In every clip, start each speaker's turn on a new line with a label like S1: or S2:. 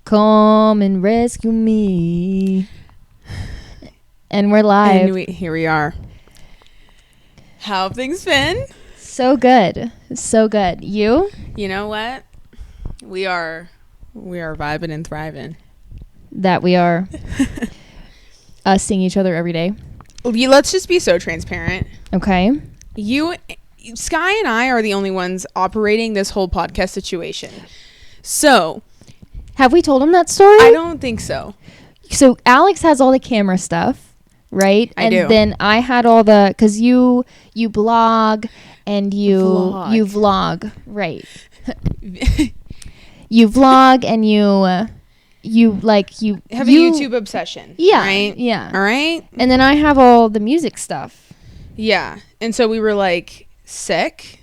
S1: Come and rescue me. And we're live.
S2: And here we are. How have things been?
S1: So good. So good. You?
S2: You know what? We are vibing and thriving.
S1: That we are. Us seeing each other every day.
S2: Let's just be so transparent.
S1: Okay.
S2: Sky and I are the only ones operating this whole podcast situation. So,
S1: have we told him that story?
S2: I don't think so.
S1: So Alex has all the camera stuff, right?
S2: I do.
S1: And then I had all the, because you blog and you vlog, right? You vlog and you
S2: have a YouTube obsession.
S1: Yeah.
S2: Right?
S1: Yeah.
S2: All right.
S1: And then I have all the music stuff.
S2: Yeah. And so we were like, sick.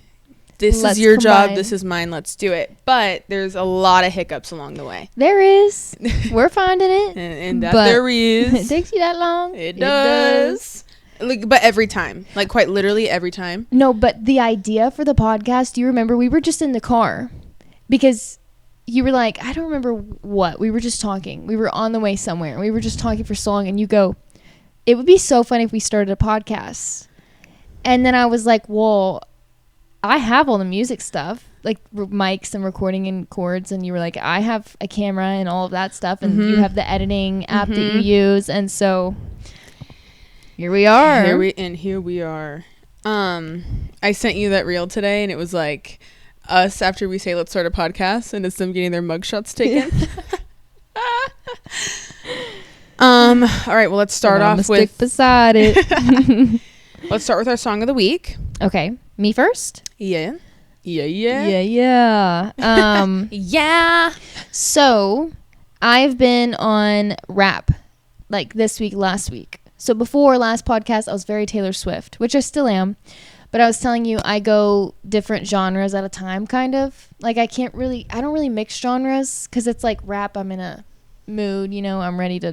S2: Let's is your job. This is mine. Let's do it. But there's a lot of hiccups along the way.
S1: There is. We're finding it.
S2: and that there is.
S1: It takes you that long.
S2: It does. But every time. Like quite literally every time.
S1: No, but the idea for the podcast, do you remember? We were just in the car. Because you were like, I don't remember what. We were just talking. We were on the way somewhere. And we were just talking for so long. And you go, it would be so funny if we started a podcast. And then I was like, well, I have all the music stuff, like mics and recording and chords. And you were like, I have a camera and all of that stuff. And you have the editing app that you use. And so here we are.
S2: Here we are. I sent you that reel today and it was like us after we say, let's start a podcast. And it's them getting their mugshots taken. All right. Well, let's start off with.
S1: Stick beside it.
S2: Let's start with our song of the week.
S1: Okay. Me first?
S2: Yeah.
S1: Yeah.
S2: Yeah.
S1: So, I've been on rap, like this week, last week. So, before last podcast, I was very Taylor Swift, which I still am. But I was telling you, I go different genres at a time, kind of. Like, I don't really mix genres, because it's like rap, I'm in a mood, I'm ready to,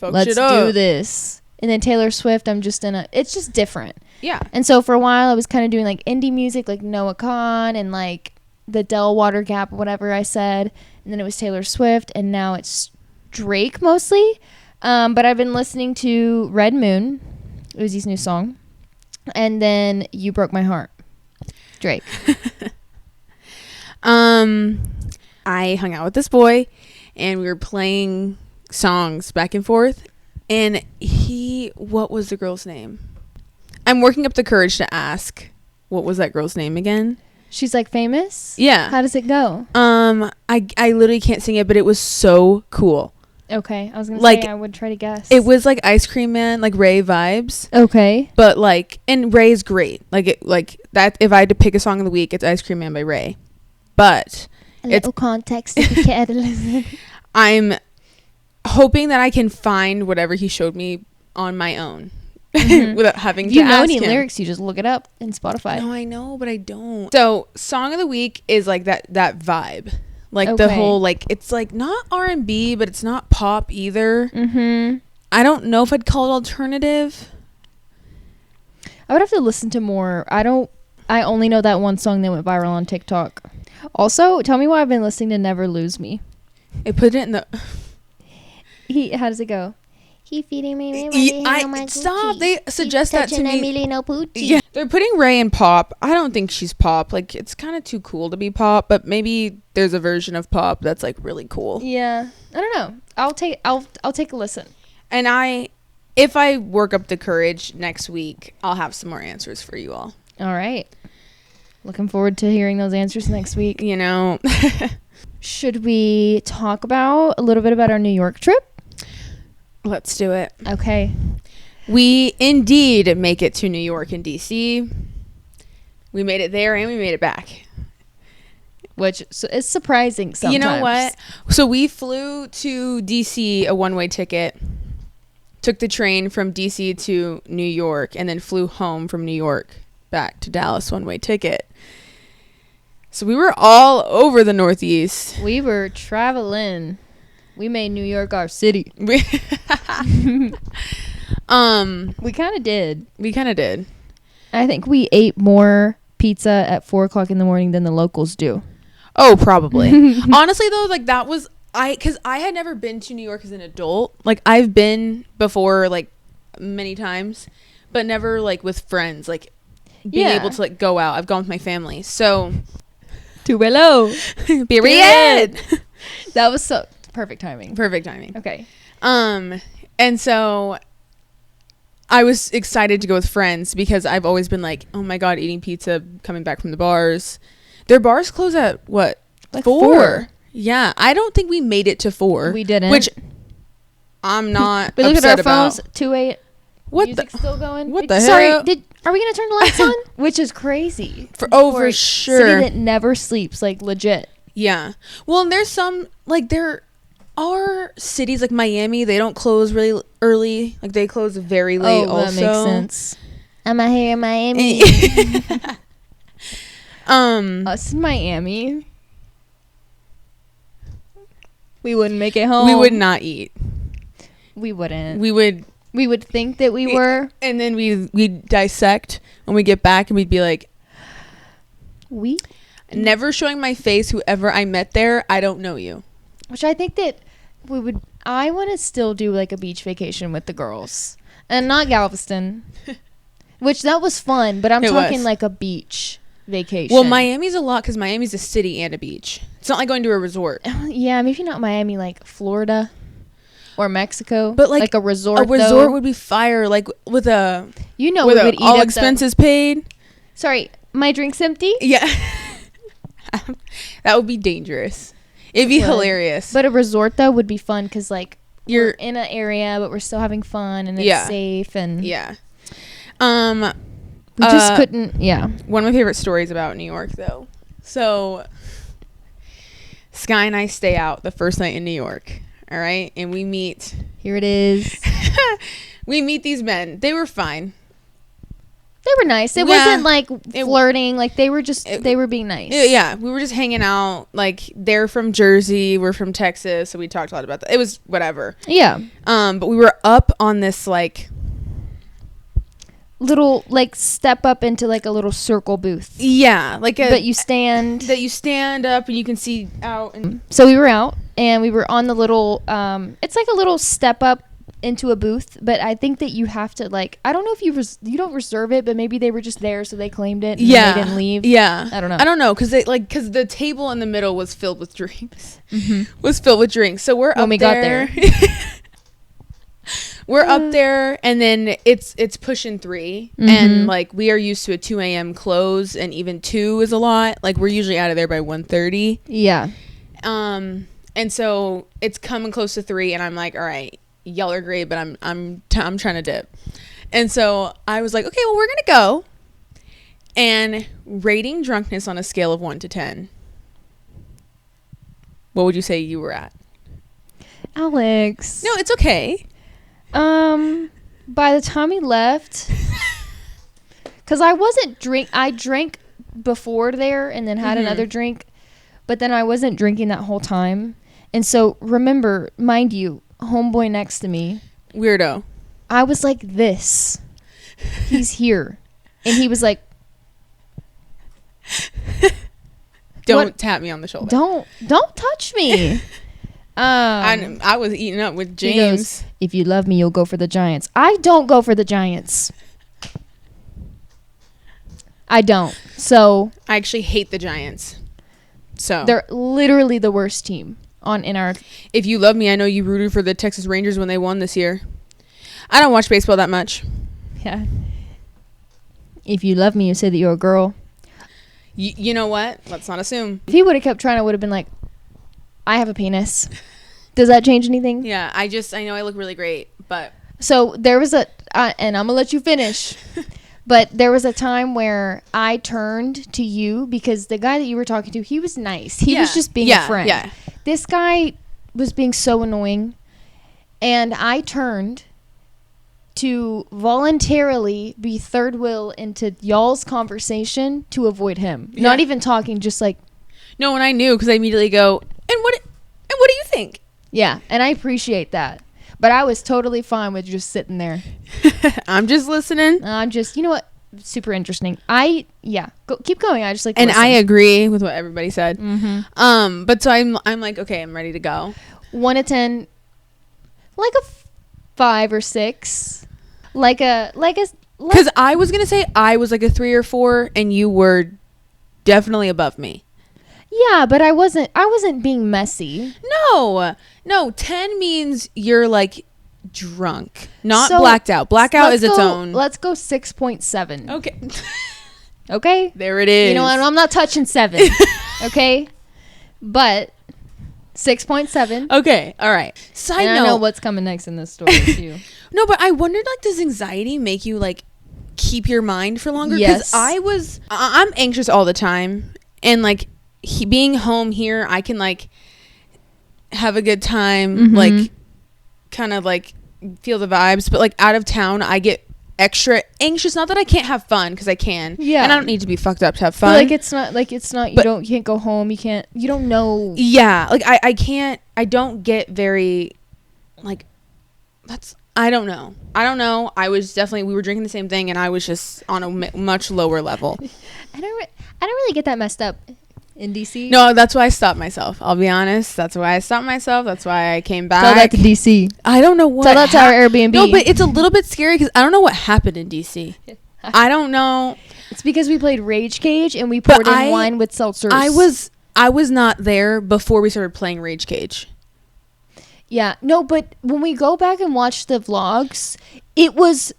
S1: let's do this. And then Taylor Swift, it's just different.
S2: Yeah.
S1: And so for a while, I was kind of doing like indie music, like Noah Kahan and like the Del Water Gap, whatever I said. And then it was Taylor Swift, and now it's Drake mostly. But I've been listening to Red Moon, Uzi's new song. And then You Broke My Heart, Drake.
S2: I hung out with this boy, and we were playing songs back and forth. And what was the girl's name? I'm working up the courage to ask, what was that girl's name again?
S1: She's like famous?
S2: Yeah.
S1: How does it go?
S2: I literally can't sing it, but it was so cool.
S1: Okay. I was going to say I would try to guess.
S2: It was like Ice Cream Man, like Ray vibes.
S1: Okay.
S2: But and Ray's great. Like that, if I had to pick a song of the week, it's Ice Cream Man by Ray. But
S1: a little context if you care to listen.
S2: I'm hoping that I can find whatever he showed me on my own without having to ask him.
S1: If you know any lyrics, you just look it up in Spotify.
S2: No, I know, but I don't. So, song of the week is like that vibe. Like the whole, like, it's like not R&B, but it's not pop either. I don't know if I'd call it alternative.
S1: I would have to listen to more. I only know that one song that went viral on TikTok. Also, tell me why I've been listening to Never Lose Me.
S2: I put it in the...
S1: How does it go? He feeding me.
S2: Stop. They suggest that to me.
S1: No
S2: yeah, they're putting Ray in pop. I don't think she's pop. Like, it's kind of too cool to be pop, but maybe there's a version of pop that's like really cool.
S1: Yeah, I don't know. I'll take a listen.
S2: And if I work up the courage next week, I'll have some more answers for you all.
S1: All right. Looking forward to hearing those answers next week.
S2: Should
S1: we talk about a little bit about our New York trip?
S2: Let's do it.
S1: Okay.
S2: We indeed make it to New York and DC. We made it there and we made it back.
S1: Which is surprising sometimes.
S2: You know what? So we flew to DC, a one-way ticket, took the train from DC to New York, and then flew home from New York back to Dallas, one-way ticket. So we were all over the Northeast.
S1: We were traveling. We made New York our city. We kind of did. I think we ate more pizza at 4:00 in the morning than the locals do.
S2: Oh, probably. Honestly, though, like that was because I had never been to New York as an adult. Like, I've been before, like, many times, but never, like, with friends. Like, being able to, like, go out. I've gone with my family. So,
S1: Too below.
S2: period.
S1: That was so perfect timing.
S2: Perfect timing.
S1: Okay.
S2: And so I was excited to go with friends because I've always been like, oh my God, eating pizza, coming back from the bars. Their bars close at what?
S1: Like
S2: 4? Yeah. I don't think we made it to 4.
S1: We didn't.
S2: Which I'm not
S1: we looked at
S2: upset
S1: our phones.
S2: about.
S1: 2
S2: What
S1: Music's
S2: the?
S1: still going.
S2: What the
S1: Sorry,
S2: hell?
S1: are we gonna turn the lights on? Which is crazy.
S2: For
S1: a
S2: sure.
S1: City that never sleeps, like legit.
S2: Yeah. Well, and there's some, like, there are cities like Miami, they don't close really early. Like, they close very late also.
S1: That makes sense. I'm out here in Miami. Us in Miami. We wouldn't make it home.
S2: We would not eat.
S1: We wouldn't.
S2: We would
S1: think that we were.
S2: And then we'd dissect when we get back, and we'd be like, never showing my face, whoever I met there, I don't know you.
S1: Which I think that I want to still do like a beach vacation with the girls. And not Galveston. Which that was fun, but I'm talking like a beach vacation.
S2: Well, Miami's a lot because Miami's a city and a beach. It's not like going to a resort.
S1: Yeah, maybe not Miami, like Florida or Mexico.
S2: But like
S1: a resort.
S2: A resort would be fire, like with a
S1: we
S2: with
S1: would eat
S2: all expenses paid.
S1: Sorry, my drink's empty?
S2: Yeah. That would be dangerous. It'd be hilarious.
S1: But a resort though would be fun because like
S2: you're
S1: in an area, but we're still having fun and it's safe and we just couldn't. Yeah.
S2: One of my favorite stories about New York though. So Sky and I stay out the first night in New York. All right, and we meet.
S1: Here it is.
S2: We meet these men. They were fine.
S1: They were nice. It wasn't like flirting. Like they were just they were being nice.
S2: Yeah, we were just hanging out. Like they're from Jersey, we're from Texas, so we talked a lot about that. It was whatever.
S1: Yeah.
S2: But we were up on this like
S1: little like step up into like a little circle booth.
S2: Yeah, like
S1: that you stand
S2: up and you can see out. And
S1: so we were out and we were on the little it's like a little step up into a booth, but I think that you have to like I don't know if you don't reserve it, but maybe they were just there so they claimed it and they didn't leave.
S2: Yeah,
S1: I don't know
S2: because the table in the middle was filled with drinks. So we're
S1: when
S2: up
S1: we
S2: there.
S1: got there.
S2: We're up there and then it's pushing 3 and like we are used to a 2 a.m. close, and even 2 is a lot. Like we're usually out of there by 1:30.
S1: Yeah.
S2: And so it's coming close to 3 and I'm like, all right, y'all are great, but I'm trying to dip. And so I was like, okay, well, we're gonna go. And rating drunkenness on a scale of 1 to 10, what would you say you were at?
S1: Alex.
S2: No, it's okay.
S1: By the time we left, because I drank before there and then had another drink, but then I wasn't drinking that whole time. And so remember, mind you, homeboy next to me,
S2: weirdo,
S1: I was like this, he's here, and he was like,
S2: don't tap me on the shoulder,
S1: don't touch me.
S2: I was eating up with James.
S1: He goes, if you love me, you'll go for the Giants. I don't go for the Giants. I don't. So
S2: I actually hate the Giants. So
S1: they're literally the worst team in our.
S2: If you love me, I know you rooted for the Texas Rangers when they won this year. I don't watch baseball that much.
S1: Yeah. If you love me, you say that you're a girl.
S2: You know what? Let's not assume.
S1: If he would have kept trying, I would have been like, I have a penis. Does that change anything?
S2: Yeah, I know I look really great, but.
S1: So there was and I'm going to let you finish. But there was a time where I turned to you because the guy that you were talking to, he was nice. He was just being a friend. Yeah. This guy was being so annoying. And I turned to voluntarily be third wheel into y'all's conversation to avoid him. Yeah. Not even talking, just like.
S2: No, and I knew because I immediately go, and what do you think?
S1: Yeah, and I appreciate that. But I was totally fine with just sitting there.
S2: I'm just listening.
S1: You know what? super interesting. Keep going. I just like to
S2: And
S1: listen.
S2: I agree with what everybody said.
S1: Mm-hmm.
S2: But so I'm like, okay, I'm ready to go.
S1: 1 to 10, like a 5 or 6,
S2: Because I was gonna say I was like a 3 or 4, and you were definitely above me.
S1: Yeah, but I wasn't being messy.
S2: No, 10 means you're like drunk, not
S1: So,
S2: blacked out. Blackout is its own.
S1: Let's go 6.7.
S2: Okay.
S1: Okay.
S2: There it is.
S1: You know what? I'm not touching 7. Okay. But 6.7.
S2: Okay. All right. Side
S1: And
S2: note.
S1: I know what's coming next in this story too.
S2: No, but I wondered, like, does anxiety make you like keep your mind for longer?
S1: Yes.
S2: Because I'm anxious all the time, and like being home here, I can like have a good time,
S1: Mm-hmm.
S2: like kind of like feel the vibes. But like out of town, I get extra anxious. Not that I can't have fun, because I can.
S1: Yeah.
S2: And I don't need to be fucked up to have fun.
S1: But it's not you can't go home. You don't know.
S2: Yeah, like I don't get very like I don't know. I was definitely, we were drinking the same thing, and I was just on a much lower level.
S1: I don't really get that messed up in DC.
S2: No, that's why I stopped myself. I'll be honest. That's why I stopped myself. That's why I came back.
S1: Tell that to DC.
S2: I don't know what.
S1: Tell that to our Airbnb.
S2: No, but it's a little bit scary because I don't know what happened in DC. I don't know.
S1: It's because we played Rage Cage and we poured in wine with seltzers.
S2: I was not there before we started playing Rage Cage.
S1: Yeah, no, but when we go back and watch the vlogs, it was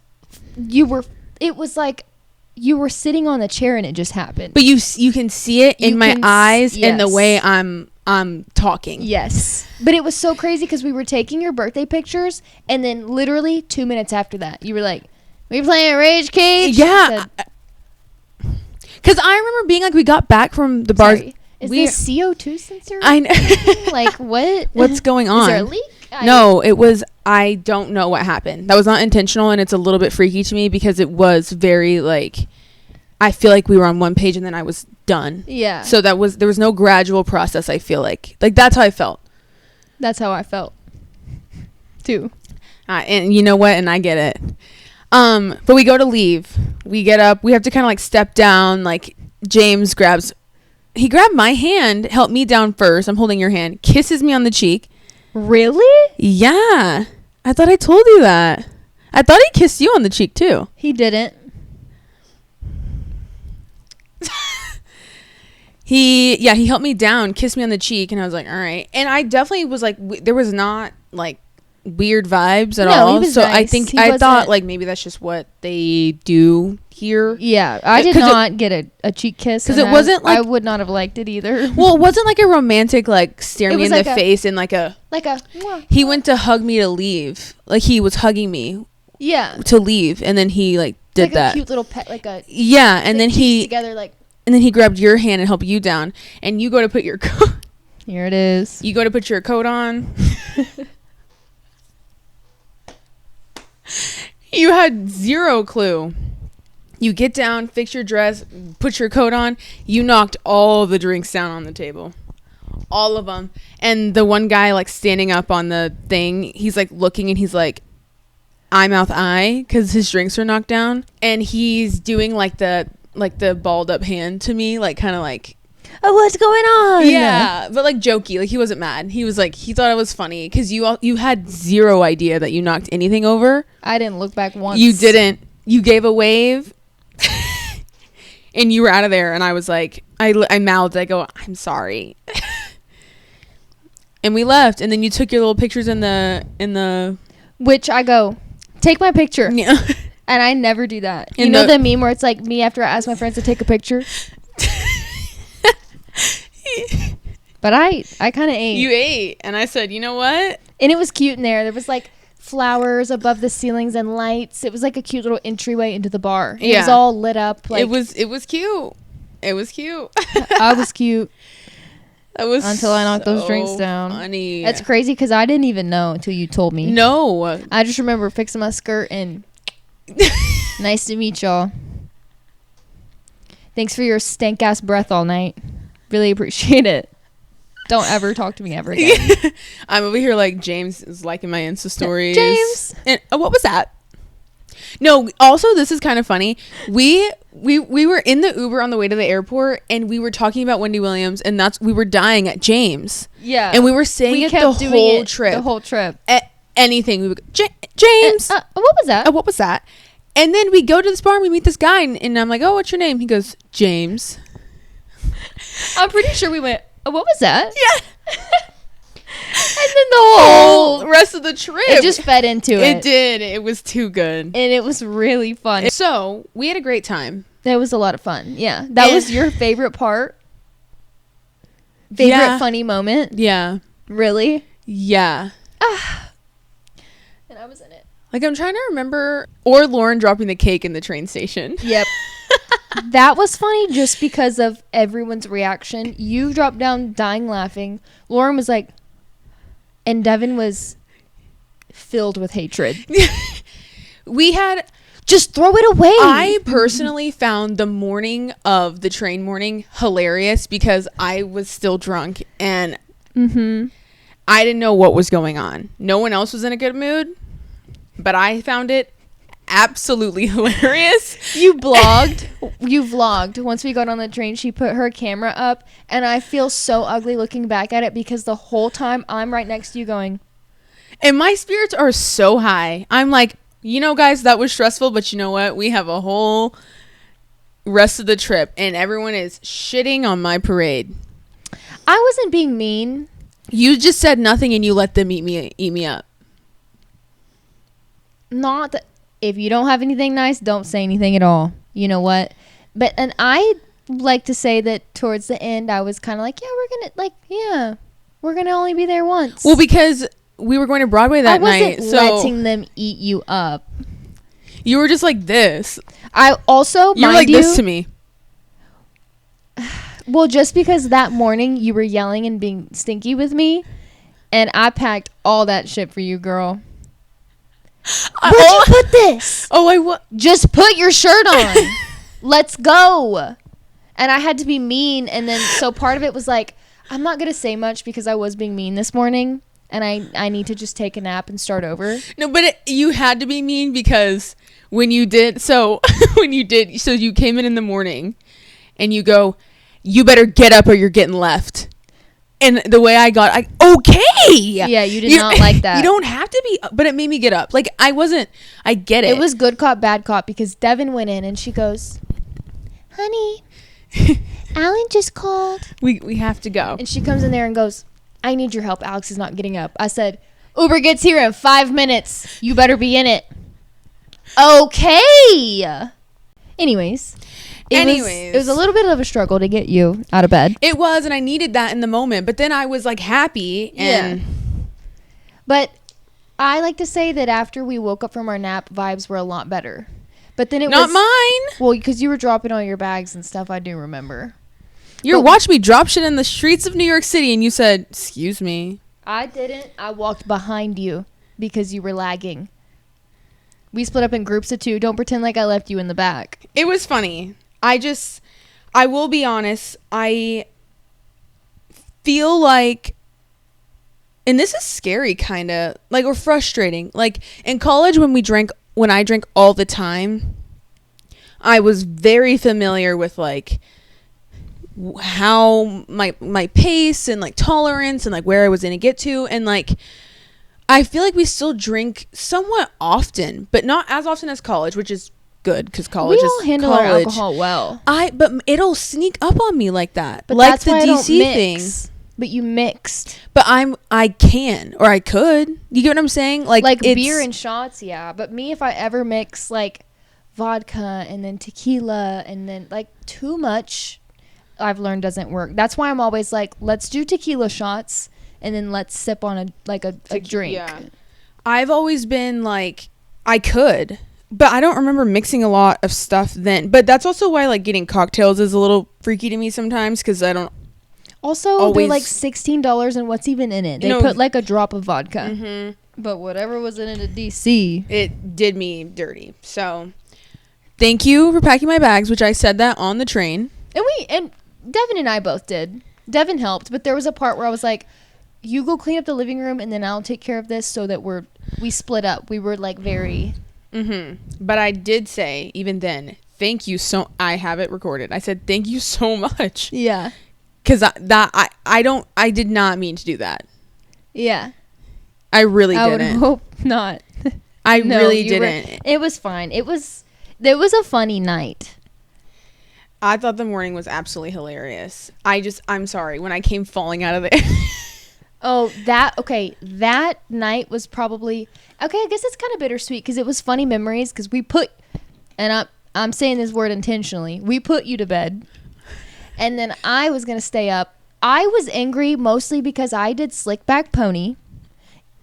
S1: like you were sitting on the chair and it just happened.
S2: But you can see it in my eyes and the
S1: yes.
S2: way I'm talking.
S1: Yes. But it was so crazy because we were taking your birthday pictures, and then literally 2 minutes after that, you were like, "We playing Rage Cage?"
S2: Yeah. Because I remember being like, we got back from the bar.
S1: Sorry. Is this CO2 sensor?
S2: I know.
S1: Like, what?
S2: What's going on?
S1: Is there a leak?
S2: No, it was, I don't know what happened. That was not intentional, and it's a little bit freaky to me because it was very like, I feel like we were on one page and then I was done.
S1: Yeah.
S2: So there was no gradual process, I feel like. Like, that's how I felt.
S1: That's how I felt too.
S2: And you know what? And I get it. But we go to leave. We get up. We have to kind of like step down. Like, James he grabbed my hand, helped me down first. I'm holding your hand. Kisses me on the cheek.
S1: Really?
S2: Yeah. I thought I told you that. I thought he kissed you on the cheek too.
S1: He didn't.
S2: He helped me down, kissed me on the cheek, and I was like, all right. And I definitely was like, there was not like weird vibes at all.
S1: He was
S2: so
S1: nice.
S2: I thought like maybe that's just what they do here.
S1: Yeah, I did not get a cheek kiss
S2: because it wasn't like,
S1: I would not have liked it either.
S2: Well, it wasn't like a romantic like stare me in
S1: like
S2: the face and like a he went to hug me to leave, like he was hugging me to leave, and then he like did
S1: like
S2: that
S1: a cute little pet, like a
S2: and then he
S1: together like,
S2: and then he grabbed your hand and helped you down, and you go to put your coat.
S1: Here it is.
S2: You go to put your coat on. You had zero clue. You get down, fix your dress, put your coat on. You knocked all the drinks down on the table. All of them. And the one guy like standing up on the thing, he's like looking and he's like, eye, mouth, eye, because his drinks are knocked down. And he's doing like the balled up hand to me, like kind of like,
S1: oh, what's going on?
S2: Yeah, but like jokey, like he wasn't mad. He was like, he thought it was funny because you had zero idea that you knocked anything over.
S1: I didn't look back once.
S2: You didn't. You gave a wave, and you were out of there. And I was like, I mouthed, I go, I'm sorry, and we left. And then you took your little pictures in the
S1: which I go, take my picture.
S2: Yeah.
S1: And I never do that. You know the meme where it's like me after I ask my friends to take a picture. But I kind of ate.
S2: You ate, and I said, you know what?
S1: And it was cute in there. There was like flowers above the ceilings and lights. It was like a cute little entryway into the bar. It was all lit up. Like,
S2: it was cute. It was cute.
S1: I was cute.
S2: That was
S1: until I knocked those drinks down.
S2: Funny.
S1: That's crazy because I didn't even know until you told me.
S2: No.
S1: I just remember fixing my skirt and nice to meet y'all. Thanks for your stank ass breath all night. Really appreciate it. Don't ever talk to me ever again.
S2: I'm over here like James is liking my Insta stories.
S1: James.
S2: And what was that? No, also this is kind of funny. We were in the Uber on the way to the airport, and we were talking about Wendy Williams, and we were dying at James.
S1: Yeah.
S2: And we were saying it the whole trip.
S1: The whole trip.
S2: Anything. We would go, James.
S1: What was that?
S2: What was that? And then we go to this bar and we meet this guy, and I'm like, oh, what's your name? He goes, James.
S1: I'm pretty sure we went, what was that?
S2: Yeah.
S1: And then the whole
S2: rest of the trip,
S1: it just fed into it.
S2: It did. It was too good.
S1: And it was really fun.
S2: So we had a great time.
S1: It was a lot of fun. Yeah. That was your favorite part? Favorite funny moment?
S2: Yeah.
S1: Really?
S2: Yeah.
S1: And I was in it.
S2: Like, I'm trying to remember. Or Lauren dropping the cake in the train station.
S1: Yep. That was funny just because of everyone's reaction. You dropped down dying laughing. Lauren was like, and Devin was filled with hatred.
S2: We had...
S1: Just throw it away.
S2: I personally found the morning of the train morning hilarious because I was still drunk and I didn't know what was going on. No one else was in a good mood, but I found it absolutely hilarious.
S1: You vlogged. Once we got on the train, she put her camera up, and I feel so ugly looking back at it because the whole time I'm right next to you going.
S2: And my spirits are so high. I'm like, you know, guys, that was stressful, but you know what? We have a whole rest of the trip, and everyone is shitting on my parade.
S1: I wasn't being mean.
S2: You just said nothing, and you let them eat me up.
S1: Not that if you don't have anything nice, don't say anything at all. You know what? And I like to say that towards the end, I was kind of like, we're gonna only be there once.
S2: Well, because we were going to Broadway that night.
S1: I wasn't letting them eat you up.
S2: You were just like this.
S1: I also,
S2: you were like this to me.
S1: Well, just because that morning you were yelling and being stinky with me, and I packed all that shit for you, girl. Where'd you put this? Just put your shirt on. Let's go. And I had to be mean, and then so part of it was like, I'm not gonna say much because I was being mean this morning. And I need to just take a nap and start over.
S2: No, but you had to be mean because when you did, so you came in the morning and you go, you better get up or you're getting left. And the way I okay.
S1: Yeah, you did not like that.
S2: You don't have to be, but it made me get up. Like, I get it.
S1: It was good cop, bad cop because Devin went in and she goes, honey, Alan just called.
S2: We have to go.
S1: And she comes in there and goes, I need your help. Alex is not getting up. I said, Uber gets here in 5 minutes. You better be in it. Okay. Anyways, it was a little bit of a struggle to get you out of bed.
S2: It was, and I needed that in the moment. But then I was like happy. And
S1: yeah. But I like to say that after we woke up from our nap, vibes were a lot better. But then
S2: not mine.
S1: Well, because you were dropping all your bags and stuff, I do remember.
S2: You watched me drop shit in the streets of New York City, and you said, excuse me.
S1: I didn't. I walked behind you because you were lagging. We split up in groups of 2. Don't pretend like I left you in the back.
S2: It was funny. I will be honest, I feel like, and this is scary kind of, like, or frustrating. Like, in college when I drank all the time, I was very familiar with, like, how my pace and like tolerance and like where I was going to get to, and like I feel like we still drink somewhat often, but not as often as college, which is good because college is college. We all handle our
S1: alcohol well.
S2: But it'll sneak up on me like that.
S1: But
S2: like
S1: that's
S2: the
S1: why
S2: DC
S1: I don't
S2: thing.
S1: Mix. But you mixed.
S2: But I can, or I could. You get what I'm saying? Like
S1: beer and shots, yeah. But me, if I ever mix like vodka and then tequila and then like too much, I've learned doesn't work. That's why I'm always like, let's do tequila shots and then let's sip on a drink.
S2: Yeah. I've always been like, I could, but I don't remember mixing a lot of stuff then. But that's also why like getting cocktails is a little freaky to me sometimes because I don't.
S1: Also, they're like $16 and what's even in it? They put like a drop of vodka. Mm-hmm. But whatever was in it at DC.
S2: It did me dirty. So thank you for packing my bags, which I said that on the train.
S1: And Devin and I both did. Devin helped, but there was a part where I was like, you go clean up the living room and then I'll take care of this so that we split up. We were like very
S2: But I did say, even then, thank you so... I have it recorded. I said, thank you so much.
S1: Yeah.
S2: Because I did not mean to do that.
S1: Yeah.
S2: I really
S1: I
S2: didn't.
S1: would hope not.
S2: I
S1: No,
S2: really
S1: you were-
S2: didn't.
S1: It was fine. It was a funny night.
S2: I thought the morning was absolutely hilarious. I'm sorry. When I came falling out of there.
S1: Oh, that night was probably... Okay, I guess it's kind of bittersweet because it was funny memories because we put... And I'm saying this word intentionally. We put you to bed. And then I was going to stay up. I was angry mostly because I did slick back pony.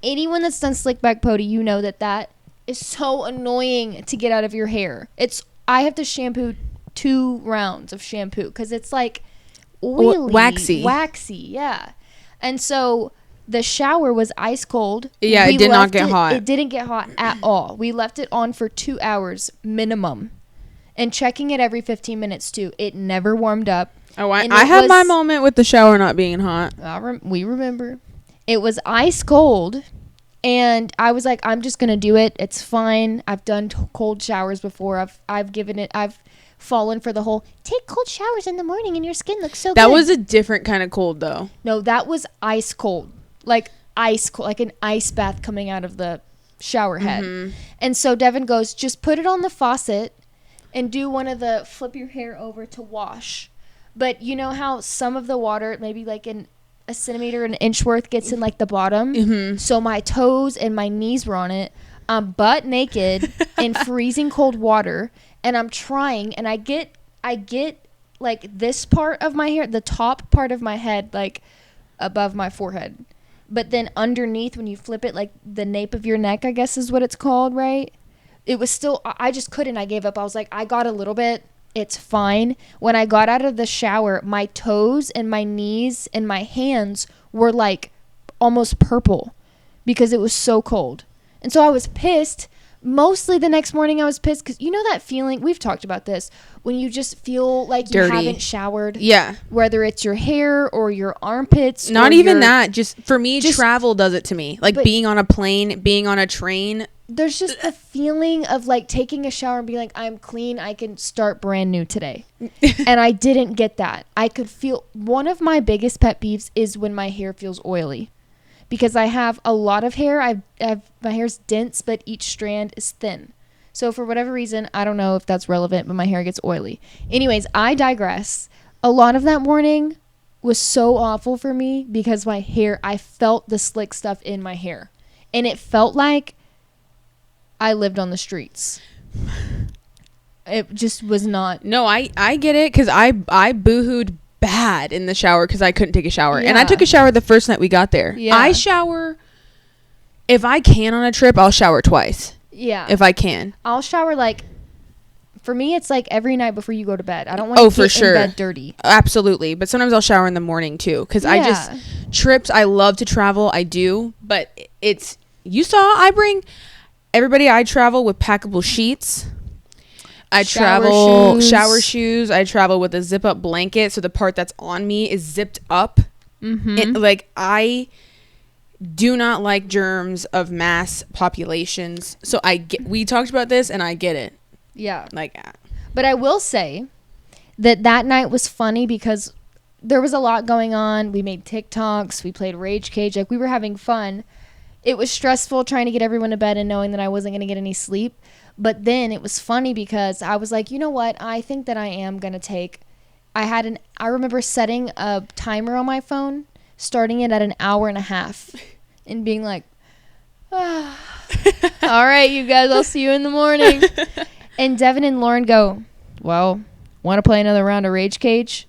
S1: Anyone that's done slick back pony, you know that is so annoying to get out of your hair. I have to shampoo 2 rounds of shampoo because it's like oily, waxy, yeah. And so the shower was ice cold.
S2: Yeah, it did not get hot.
S1: It didn't get hot at all. We left it on for 2 hours minimum, and checking it every 15 minutes too. It never warmed up.
S2: Oh, I had my moment with the shower not being hot.
S1: We remember. It was ice cold, and I was like, I'm just gonna do it. It's fine. I've done cold showers before. I've fallen for the whole take cold showers in the morning and your skin looks so good.
S2: That was a different kind of cold though.
S1: No, that was ice cold. Like ice cold, like an ice bath coming out of the shower head. And so Devin goes, just put it on the faucet and do one of the flip your hair over to wash. But you know how some of the water, maybe like a centimeter, an inch worth, gets in like the bottom? So my toes and my knees were on it. I'm butt naked in freezing cold water, and I'm trying, and I get like this part of my hair, the top part of my head, like above my forehead. But then underneath, when you flip it, like the nape of your neck, I guess is what it's called, right? It was still, I just couldn't. I gave up. I was like, I got a little bit. It's fine. When I got out of the shower, my toes and my knees and my hands were like almost purple because it was so cold. And so I was pissed. Mostly the next morning I was pissed because you know that feeling, we've talked about this, when you just feel like
S2: dirty.
S1: You haven't showered.
S2: Yeah.
S1: Whether it's your hair or your armpits.
S2: Not even that. Just for me, travel does it to me. Like being on a plane, being on a train.
S1: There's just a feeling of like taking a shower and being like, I'm clean. I can start brand new today. And I didn't get that. I could feel, one of my biggest pet peeves is when my hair feels oily. Because I have a lot of hair. My hair's dense, but each strand is thin. So for whatever reason, I don't know if that's relevant, but my hair gets oily. Anyways, I digress. A lot of that morning was so awful for me because my hair, I felt the slick stuff in my hair. And it felt like I lived on the streets. It just was not.
S2: No, I get it because I boohooed bad in the shower because I couldn't take a shower. And I took a shower the first night we got there. Yeah. I shower, if I can on a trip, I'll shower twice.
S1: Yeah.
S2: If I can.
S1: I'll shower like, for me, it's like every night before you go to bed. I don't want to get in bed dirty. Absolutely.
S2: But sometimes I'll shower in the morning too. Because trips, I love to travel. I do. But you saw, I travel with packable sheets. I travel shower shoes. I travel with a zip up blanket. So the part that's on me is zipped up. I do not like germs of mass populations. So we talked about this and I get it.
S1: Yeah.
S2: Like,
S1: but I will say that night was funny because there was a lot going on. We made TikToks. We played Rage Cage. Like, we were having fun. It was stressful trying to get everyone to bed and knowing that I wasn't going to get any sleep. But then it was funny because I was like, you know what? I think that I am going to take... I remember setting a timer on my phone, starting it at an hour and a half, and being like, all right, you guys, I'll see you in the morning. And Devin and Lauren go, well, want to play another round of Rage Cage?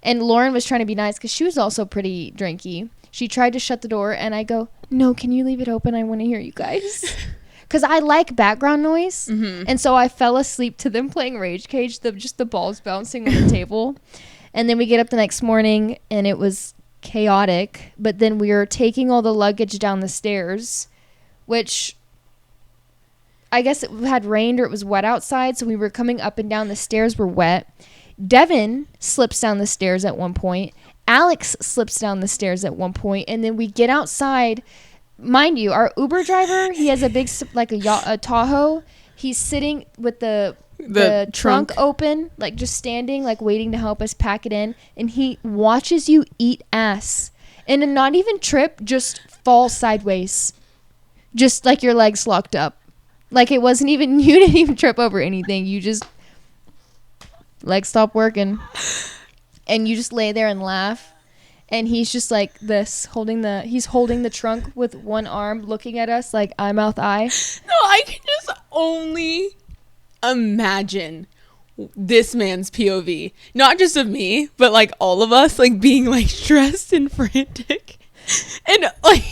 S1: And Lauren was trying to be nice because she was also pretty drinky. She tried to shut the door, and I go, no, can you leave it open? I want to hear you guys. Because I like background noise. And so I fell asleep to them playing Rage Cage, just the balls bouncing on the table. And then we get up the next morning, and it was chaotic. But then we were taking all the luggage down the stairs, which I guess it had rained or it was wet outside. So we were coming up and down. The stairs were wet. Devin slips down the stairs at one point. Alex slips down the stairs at one point. And then we get outside. mind you, our Uber driver, he has a big like a Tahoe. He's sitting with the trunk open, like just standing, like waiting to help us pack it in, and he watches you eat ass and not even trip, just fall sideways, just like your legs locked up, like it wasn't even, you didn't even trip over anything, you just legs stopped working and you just lay there and laugh. And he's just like this, he's holding the trunk with one arm, looking at us like eye, mouth, eye.
S2: No, I can just only imagine this man's POV. Not just of me, but like all of us, like being like stressed and frantic. And like,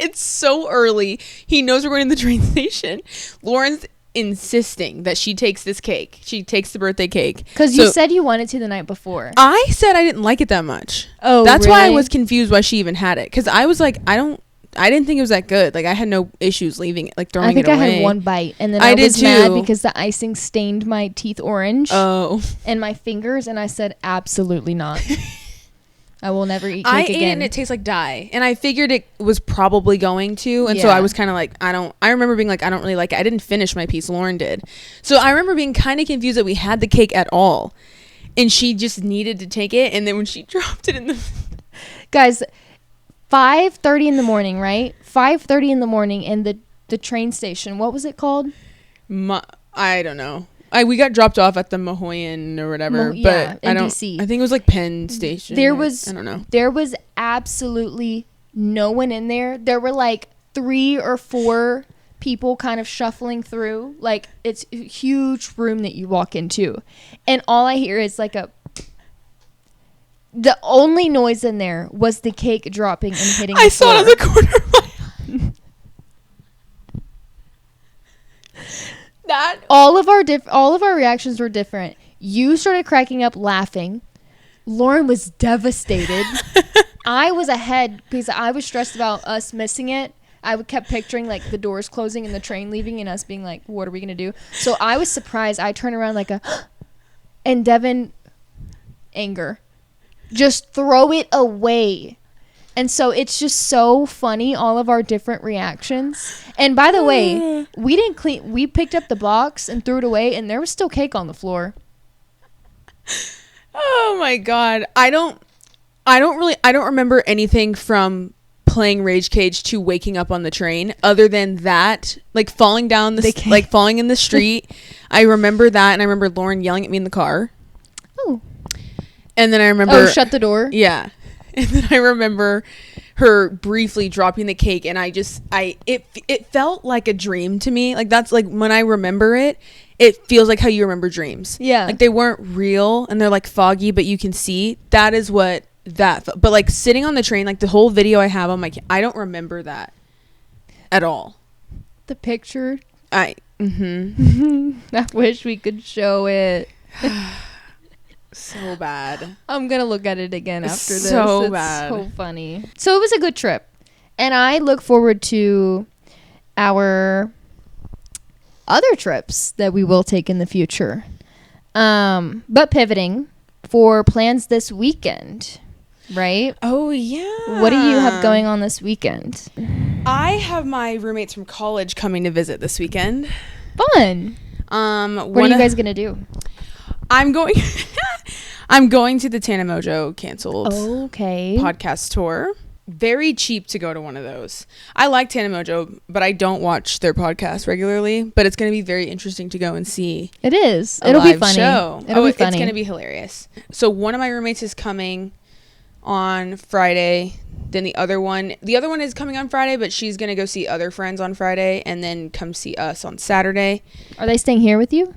S2: it's so early. He knows we're going to the train station. Lauren's insisting that she takes this cake. She takes the birthday cake.
S1: Because you said you wanted to the night before.
S2: I said I didn't like it that much.
S1: Oh,
S2: that's
S1: really?
S2: why I was confused why she even had it. Because I was like, I didn't think it was that good. Like, I had no issues leaving it, like throwing it away.
S1: I think I had one bite, and then I was mad because the icing stained my teeth orange.
S2: Oh.
S1: And my fingers, and I said, absolutely not. I will never eat cake
S2: I
S1: again.
S2: ate it and it tastes like dye. And I figured it was probably going to. And so I was kind of like, I remember being like, I don't really like it. I didn't finish my piece. Lauren did. So I remember being kind of confused that we had the cake at all. And she just needed to take it. And then when she dropped it in the...
S1: Guys, 5:30 in the morning, right? 5:30 in the morning in the train station. What was it called?
S2: I don't know. We got dropped off at the Mahoyan or whatever, but I don't.
S1: DC.
S2: I think it was like Penn Station.
S1: I
S2: don't know.
S1: There was absolutely no one in there. There were like 3 or 4 people kind of shuffling through. Like, it's a huge room that you walk into, and all I hear is like the only noise in there was the cake dropping and hitting the floor.
S2: I saw it on the corner of my eye.
S1: All of our reactions were different. You started cracking up laughing. Lauren was devastated. I was ahead because I was stressed about us missing it. I kept picturing like the doors closing and the train leaving and us being like, what are we gonna do? So I was surprised. I turned around like and Devin, anger, just throw it away. And so it's just so funny, all of our different reactions. And by the way, we picked up the box and threw it away, and there was still cake on the floor.
S2: Oh my God. I don't remember anything from playing Rage Cage to waking up on the train other than that, like falling down like falling in the street. I remember that, and I remember Lauren yelling at me in the car.
S1: Oh.
S2: And then I remember
S1: shut the door.
S2: Yeah. And then I remember her briefly dropping the cake, and it felt like a dream to me. Like, that's like when I remember it, it feels like how you remember dreams.
S1: Yeah.
S2: Like they weren't real and they're like foggy, but you can see. That is what that felt. But like sitting on the train, like the whole video I have on my, I don't remember that at all.
S1: The picture.
S2: I
S1: wish we could show it.
S2: So bad.
S1: I'm gonna look at it again after this.
S2: So bad.
S1: So funny. So it was a good trip, and I look forward to our other trips that we will take in the future. But pivoting for plans this weekend, right?
S2: Oh yeah.
S1: What do you have going on this weekend?
S2: I have my roommates from college coming to visit this weekend.
S1: Fun. What are you guys gonna do?
S2: I'm going to the Tana Mojo canceled podcast tour. Very cheap to go to one of those. I like Tana Mojo, but I don't watch their podcast regularly. But it's going to be very interesting to go and see.
S1: It is. It'll be funny.
S2: Show.
S1: It'll be funny.
S2: It's going to be hilarious. So one of my roommates is coming on Friday. Then the other one is coming on Friday, but she's going to go see other friends on Friday and then come see us on Saturday.
S1: Are they staying here with you?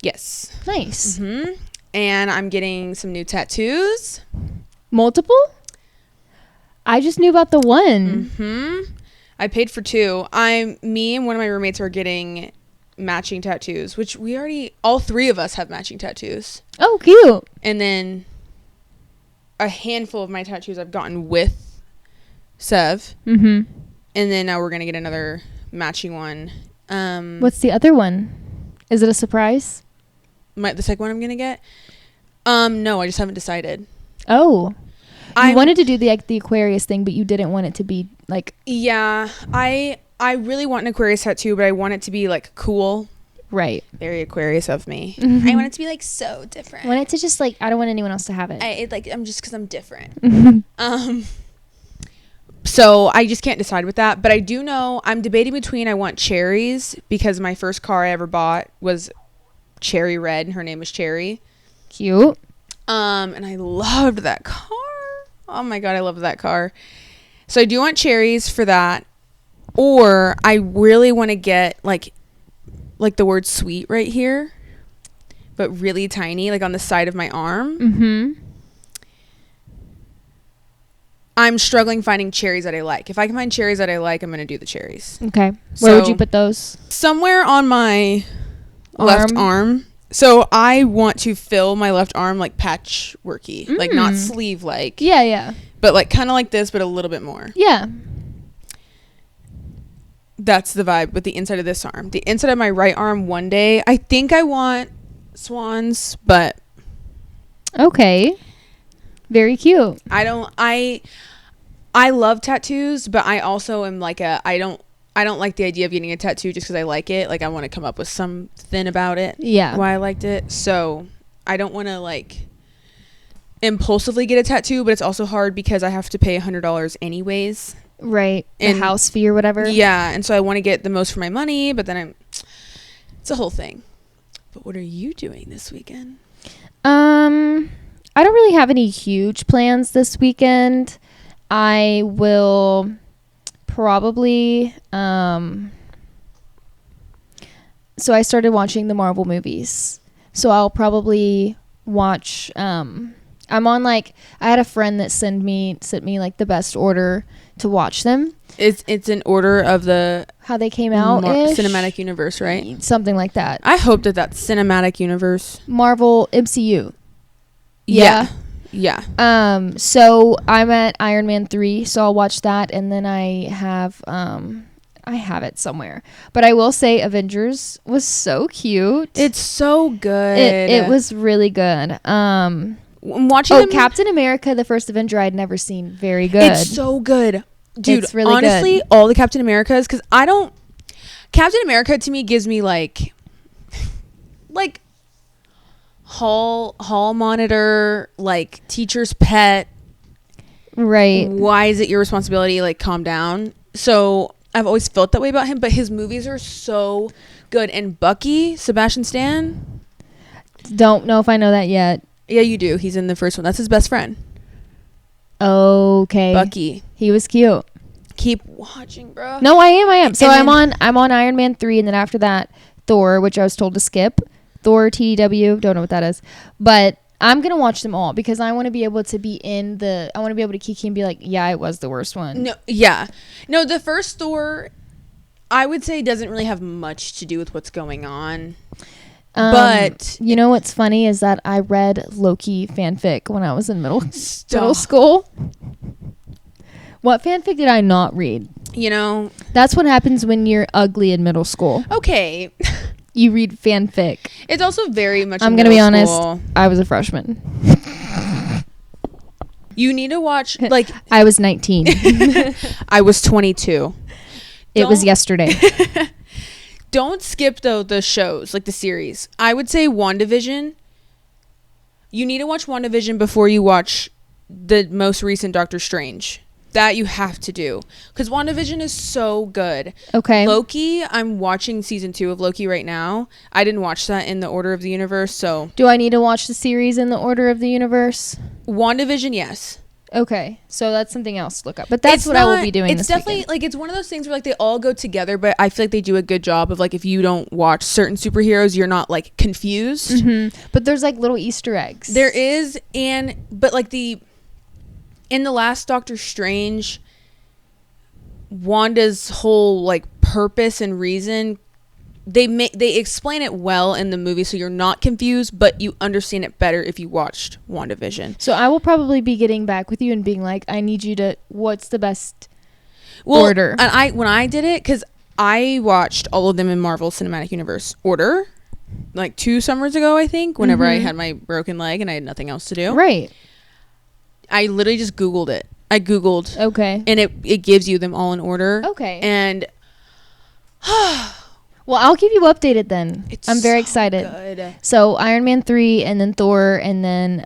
S2: Yes.
S1: Nice.
S2: Mm-hmm. And I'm getting some new tattoos.
S1: Multiple? I just knew about the one.
S2: Mm-hmm. I paid for 2. Me and one of my roommates are getting matching tattoos, which all 3 of us have matching tattoos.
S1: Oh, cute.
S2: And then a handful of my tattoos I've gotten with Sev.
S1: Mm-hmm. And
S2: then now we're going to get another matching one.
S1: What's the other one? Is it a surprise?
S2: The second one I'm going to get? No, I just haven't decided.
S1: Oh. You wanted to do the Aquarius thing, but you didn't want it to be like.
S2: Yeah, I really want an Aquarius tattoo, but I want it to be like cool.
S1: Right.
S2: Very Aquarius of me.
S1: Mm-hmm.
S2: I want it to be like so different.
S1: I want it to just like, I don't want anyone else to have it.
S2: I'm just because I'm different. So I just can't decide with that. But I do know I'm debating between, I want cherries because my first car I ever bought was cherry red and her name was Cherry.
S1: Cute.
S2: And I loved that car. Oh my God, I love that car. So I do want cherries for that. Or I really want to get like the word sweet right here, but really tiny, like on the side of my arm.
S1: Mm-hmm.
S2: I'm struggling finding cherries that I like. If I can find cherries that I like, I'm going to do the cherries.
S1: Okay. Where would you put those?
S2: Somewhere on my left arm. So I want to fill my left arm like patchworky, like not sleeve like.
S1: Yeah, yeah.
S2: But like kind of like this, but a little bit more.
S1: Yeah.
S2: That's the vibe with the inside of this arm. The inside of my right arm one day, I think I want swans, but.
S1: Okay. Very cute.
S2: I love tattoos, but I also am like I don't like the idea of getting a tattoo just because I like it. Like I want to come up with something about it.
S1: Yeah.
S2: Why I liked it. So I don't want to like impulsively get a tattoo, but it's also hard because I have to pay $100 anyways.
S1: Right. The house fee or whatever.
S2: Yeah. And so I want to get the most for my money, but then it's a whole thing. But what are you doing this weekend?
S1: I don't really have any huge plans this weekend. I will probably so I started watching the Marvel movies. So I'll probably watch I'm on like I had a friend that sent me like the best order to watch them.
S2: It's an order of the
S1: how they came out
S2: cinematic universe, right?
S1: Something like that.
S2: I hope that's cinematic universe.
S1: Marvel MCU.
S2: Yeah.
S1: So I'm at Iron Man 3, so I'll watch that, and then I have it somewhere. But I will say Avengers was so cute.
S2: It's so good.
S1: It was really good.
S2: Watching
S1: Captain America, the first Avenger I'd never seen. Very good.
S2: It's so good. Dude,
S1: it's really
S2: honestly,
S1: good.
S2: all the Captain Americas, because Captain America to me gives me like hall monitor, like teacher's pet.
S1: Right.
S2: Why is it your responsibility? Like, calm down. So I've always felt that way about him, but his movies are so good. And Bucky, Sebastian Stan.
S1: Don't know if I know that yet.
S2: Yeah, you do. He's in the first one. That's his best friend.
S1: Okay.
S2: Bucky.
S1: He was cute.
S2: Keep watching, bro.
S1: No, I am. So I'm on Iron Man 3, and then after that, Thor, which I was told to skip. Thor TW, don't know what that is, but I'm gonna watch them all because I want to be able to be I want to be able to KiKi and be like, yeah, it was the worst one.
S2: No, the first Thor, I would say doesn't really have much to do with what's going on. But
S1: you know what's funny is that I read Loki fanfic when I was in middle school. What fanfic did I not read?
S2: You know,
S1: that's what happens when you're ugly in middle school.
S2: Okay.
S1: You read fanfic.
S2: It's also very much.
S1: I'm gonna be honest. I was a freshman.
S2: You need to watch like.
S1: I was 19.
S2: I was 22.
S1: It was yesterday.
S2: Don't skip though the shows, like the series. I would say WandaVision. You need to watch WandaVision before you watch the most recent Doctor Strange. That you have to do because WandaVision is so good.
S1: Okay.
S2: Loki, I'm watching season 2 of Loki right now. I didn't watch that in the order of the universe, so.
S1: Do I need to watch the series in the order of the universe?
S2: WandaVision, yes.
S1: Okay, so that's something else to look up. But that's what I will be doing this weekend. It's definitely
S2: like it's one of those things where like they all go together, but I feel like they do a good job of like if you don't watch certain superheroes, you're not like confused.
S1: Mm-hmm. But there's like little Easter eggs.
S2: There is, but like in the last Doctor Strange, Wanda's whole like purpose and reason, they explain it well in the movie, so you're not confused, but you understand it better if you watched WandaVision.
S1: So I will probably be getting back with you and being like, I need you to, what's the best order?
S2: And when I did it, because I watched all of them in Marvel Cinematic Universe order, like 2 summers ago, I think, whenever I had my broken leg and I had nothing else to do.
S1: Right.
S2: I literally just Googled it. I Googled.
S1: Okay.
S2: And it gives you them all in order.
S1: Okay.
S2: And
S1: well, I'll keep you updated then. I'm very excited.
S2: Good.
S1: So Iron Man 3 and then Thor and then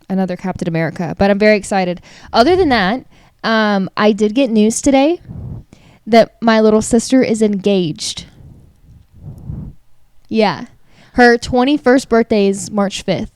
S1: another Captain America. But I'm very excited. Other than that, I did get news today that my little sister is engaged. Yeah. Her 21st birthday is March 5th.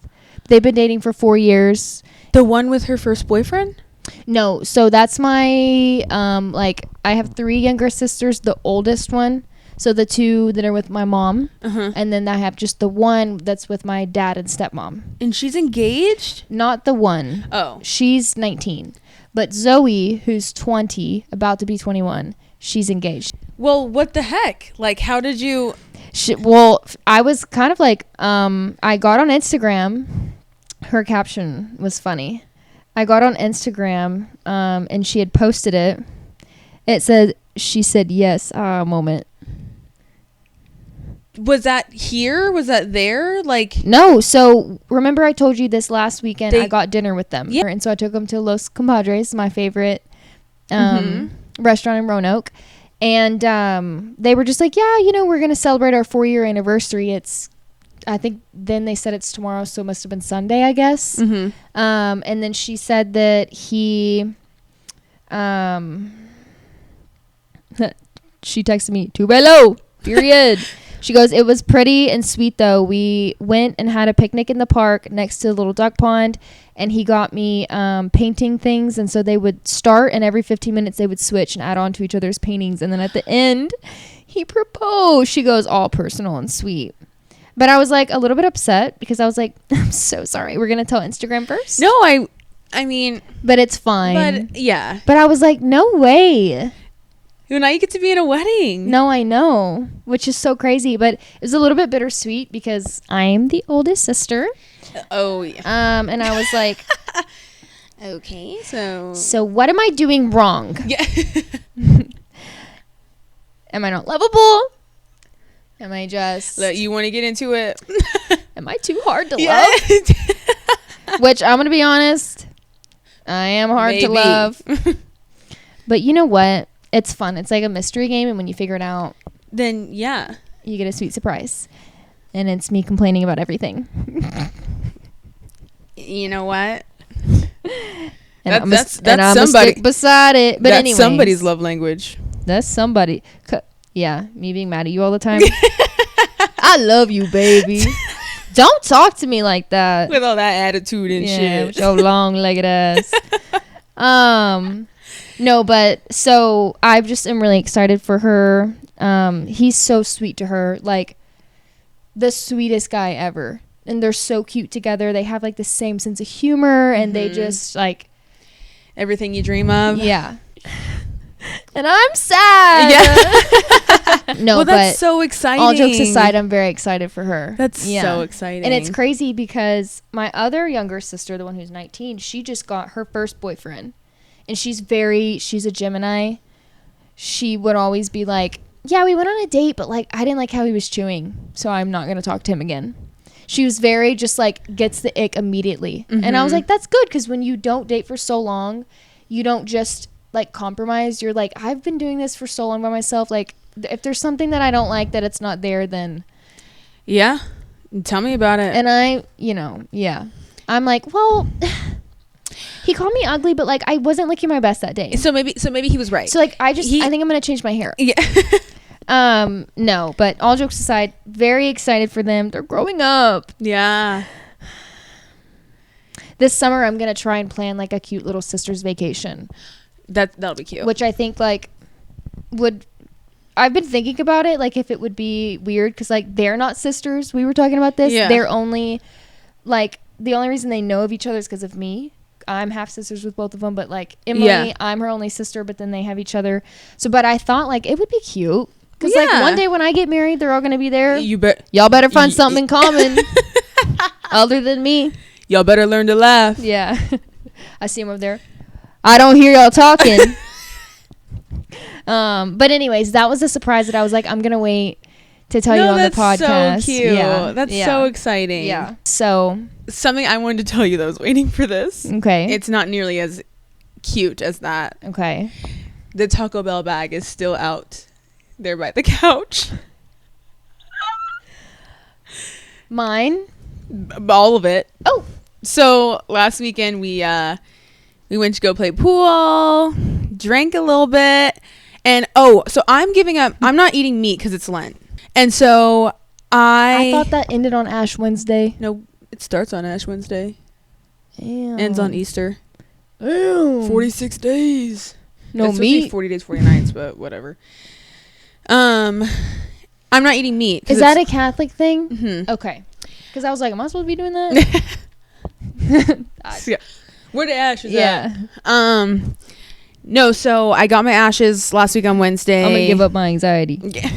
S1: They've been dating for 4 years.
S2: The one with her first boyfriend?
S1: No. So that's my, I have 3 younger sisters, the oldest one. So the 2 that are with my mom.
S2: Uh-huh.
S1: And then I have just the one that's with my dad and stepmom.
S2: And she's engaged?
S1: Not the one.
S2: Oh.
S1: She's 19. But Zoe, who's 20, about to be 21, she's engaged.
S2: Well, what the heck? Like, how did you...
S1: I was kind of like, I got on Instagram. Her caption was funny. I got on Instagram, and she had posted it. It said, she said, yes, moment.
S2: Was that here? Was that there? Like...
S1: No. So remember I told you this last weekend, I got dinner with them. Yeah. And so I took them to Los Compadres, my favorite restaurant in Roanoke. And they were just like, yeah, we're going to celebrate our 4-year anniversary. I think then they said it's tomorrow, so it must have been Sunday, I guess.
S2: Mm-hmm.
S1: And then she said that she texted me, "Tu bello," period. She goes, it was pretty and sweet, though. We went and had a picnic in the park next to the little duck pond, and he got me painting things. And so they would start, and every 15 minutes they would switch and add on to each other's paintings. And then at the end, he proposed. She goes, all personal and sweet. But I was like a little bit upset because I was like, I'm so sorry. We're going to tell Instagram first?
S2: No, I mean...
S1: But it's fine.
S2: But, yeah.
S1: But I was like, no way.
S2: Now you get to be in a wedding.
S1: No, I know, which is so crazy. But it was a little bit bittersweet because I'm the oldest sister.
S2: Oh, yeah.
S1: And I was like,
S2: okay, so...
S1: So what am I doing wrong?
S2: Yeah.
S1: Am I not lovable? Am I just...
S2: Look, you want to get into it?
S1: Am I too hard to love? Which, I'm going to be honest, I am hard to love. But you know what? It's fun. It's like a mystery game, and when you figure it out,
S2: then yeah,
S1: you get a sweet surprise. And it's me complaining about everything.
S2: You know what?
S1: And
S2: that's
S1: I'm
S2: somebody
S1: stick beside it. But
S2: that's somebody's love language.
S1: That's somebody. Yeah, me being mad at you all the time. I love you, baby. Don't talk to me like that.
S2: With all that attitude and shit.
S1: With your long-legged ass. No, but so I just am really excited for her. He's so sweet to her, like the sweetest guy ever. And they're so cute together. They have like the same sense of humor, and they just like
S2: everything you dream of.
S1: Yeah. And I'm sad.
S2: Yeah.
S1: No,
S2: well, that's
S1: but
S2: so exciting.
S1: all jokes aside, I'm very excited for her.
S2: That's so exciting.
S1: And it's crazy because my other younger sister, the one who's 19, she just got her first boyfriend. And she's a Gemini. She would always be like, yeah, we went on a date, but like I didn't like how he was chewing, so I'm not going to talk to him again. She was very just like gets the ick immediately. Mm-hmm. And I was like, that's good, because when you don't date for so long, you don't just like compromise. You're like, I've been doing this for so long by myself. Like if there's something that I don't like that it's not there, then
S2: yeah, tell me about it.
S1: And I'm like, well, he called me ugly, but like I wasn't looking my best that day.
S2: So maybe he was right.
S1: So like I think I'm gonna change my hair. Yeah. No, but all jokes aside, very excited for them. They're growing up.
S2: Yeah.
S1: This summer I'm gonna try and plan like a cute little sister's vacation.
S2: That'll be cute.
S1: Which I think like I've been thinking about it, like if it would be weird because like they're not sisters. We were talking about this. Yeah. They're only like the only reason they know of each other is because of me. I'm half sisters with both of them, but like Emily, I'm her only sister, but then they have each other. So, but I thought like it would be cute because like one day when I get married, they're all gonna be there. Y'all better find something in common other than me.
S2: Y'all better learn to laugh.
S1: Yeah. I see him over there. I don't hear y'all talking. But anyways, that was a surprise that I was like, I'm gonna wait to tell you on the
S2: that's
S1: podcast.
S2: so cute.
S1: Yeah.
S2: That's
S1: yeah.
S2: so exciting.
S1: Yeah. So
S2: Something I wanted to tell you that I was waiting for this.
S1: okay.
S2: It's not nearly as cute as that.
S1: Okay.
S2: The Taco Bell bag is still out there by the couch.
S1: Mine.
S2: All of it.
S1: Oh.
S2: So last weekend we went to go play pool, drank a little bit, and so I'm giving up. I'm not eating meat because it's Lent, and so I
S1: thought that ended on Ash Wednesday.
S2: No, it starts on Ash Wednesday,
S1: Ew.
S2: ends on Easter.
S1: Ew.
S2: 46 days.
S1: No
S2: It's supposed to be
S1: meat.
S2: 40 days, 40 nights, but whatever. I'm not eating meat.
S1: Is that a Catholic thing?
S2: Mm-hmm.
S1: Okay. Because I was like, am I supposed to be doing that?
S2: Yeah. Where the ashes
S1: Yeah.
S2: at? No, so I got my ashes last week on Wednesday.
S1: I'm gonna give up my anxiety.
S2: Yeah.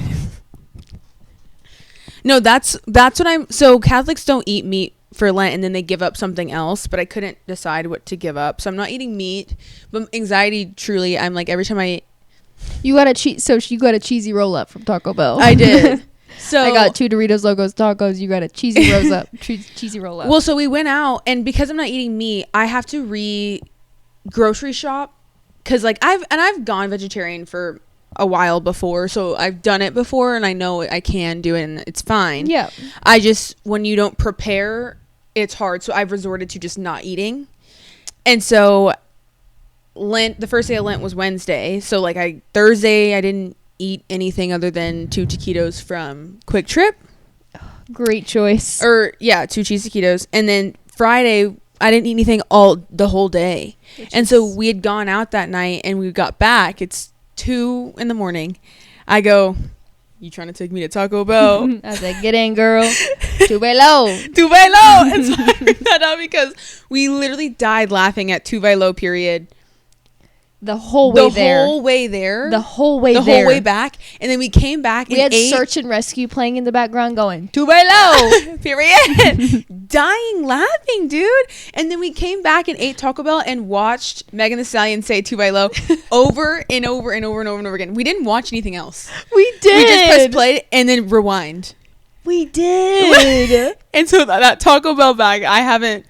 S2: No, that's what so Catholics don't eat meat for Lent and then they give up something else, but I couldn't decide what to give up. So I'm not eating meat, but anxiety, truly, I'm like every time
S1: You got a cheesy roll up from Taco Bell.
S2: I did. So
S1: I got 2 Doritos Locos Tacos. You got a cheesy cheesy roll up.
S2: Well, so we went out, and because I'm not eating meat, I have to grocery shop because like I've gone vegetarian for a while before, so I've done it before, and I know I can do it, and it's fine.
S1: Yeah.
S2: I just when you don't prepare, it's hard. So I've resorted to just not eating, and so Lent. The first day of Lent was Wednesday, so like Thursday I didn't eat anything other than 2 taquitos from Quick Trip.
S1: Great choice.
S2: 2 cheese taquitos. And then Friday, I didn't eat anything the whole day. And so we had gone out that night and we got back. It's 2 a.m. I go, you trying to take me to Taco Bell?
S1: I said, get in, girl. Tuve low.
S2: And so I figured that out because we literally died laughing at Tuve low period.
S1: The whole way there.
S2: The whole way back. And then we came back and
S1: we had
S2: ate.
S1: Search and Rescue playing in the background going, Tuve low.
S2: Period. Dying laughing, dude. And then we came back and ate Taco Bell and watched Megan Thee Stallion say Tuve low over and over and over and over and over again. We didn't watch anything else.
S1: We did.
S2: We just pressed play and then rewind.
S1: We did.
S2: And so that Taco Bell bag, I haven't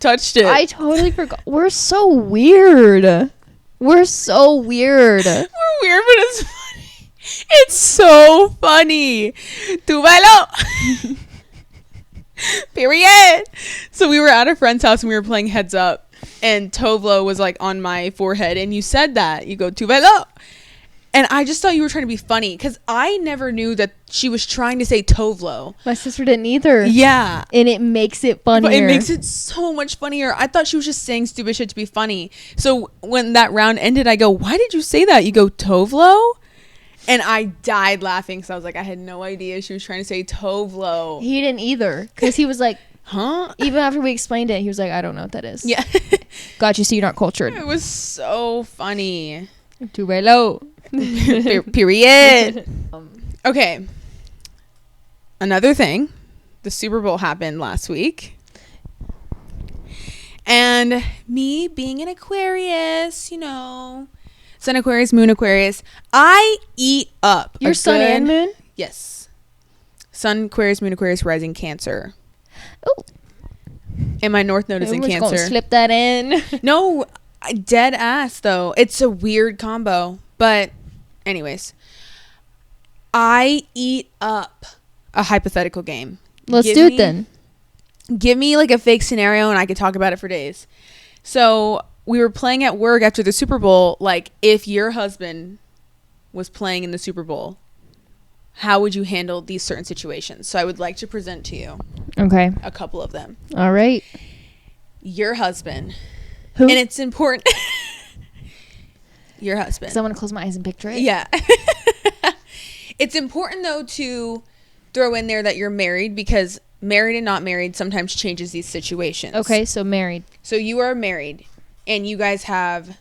S2: touched it.
S1: I totally forgot. We're so weird. We're so weird.
S2: We're weird, but it's funny. It's so funny. Tu bailo. Period. So we were at a friend's house and we were playing Heads Up. And Tovlo was like on my forehead. And you said that. You go, Tu bailo. And I just thought you were trying to be funny. Because I never knew that she was trying to say Tovlo.
S1: My sister didn't either.
S2: Yeah.
S1: And it makes it funnier.
S2: But it makes it so much funnier. I thought she was just saying stupid shit to be funny. So when that round ended, I go, why did you say that? You go, Tovlo? And I died laughing because I was like, I had no idea she was trying to say Tovlo.
S1: He didn't either. Because he was like,
S2: huh?
S1: Even after we explained it, he was like, I don't know what that is.
S2: Yeah.
S1: Got you, so you're not cultured.
S2: It was so funny.
S1: Too very low.
S2: Period. Okay. Another thing. The Super Bowl happened last week. And me being an Aquarius, Sun Aquarius, Moon Aquarius, I eat up.
S1: Your sun and moon?
S2: Yes. Sun Aquarius, Moon Aquarius, rising Cancer.
S1: Oh.
S2: And my North Node is in Cancer.
S1: Gonna slip that in.
S2: No, dead ass though. It's a weird combo. But anyways, I eat up a hypothetical game.
S1: Let's do it then.
S2: Give me like a fake scenario and I could talk about it for days. So we were playing at work after the Super Bowl. Like, if your husband was playing in the Super Bowl, how would you handle these certain situations? So I would like to present to you a couple of them.
S1: All right.
S2: Your husband.
S1: Who?
S2: And it's important. Your husband.
S1: Because I want to close my eyes and picture it.
S2: Yeah. It's important, though, to throw in there that you're married, because married and not married sometimes changes these situations.
S1: Okay, so married.
S2: So you are married, and you guys have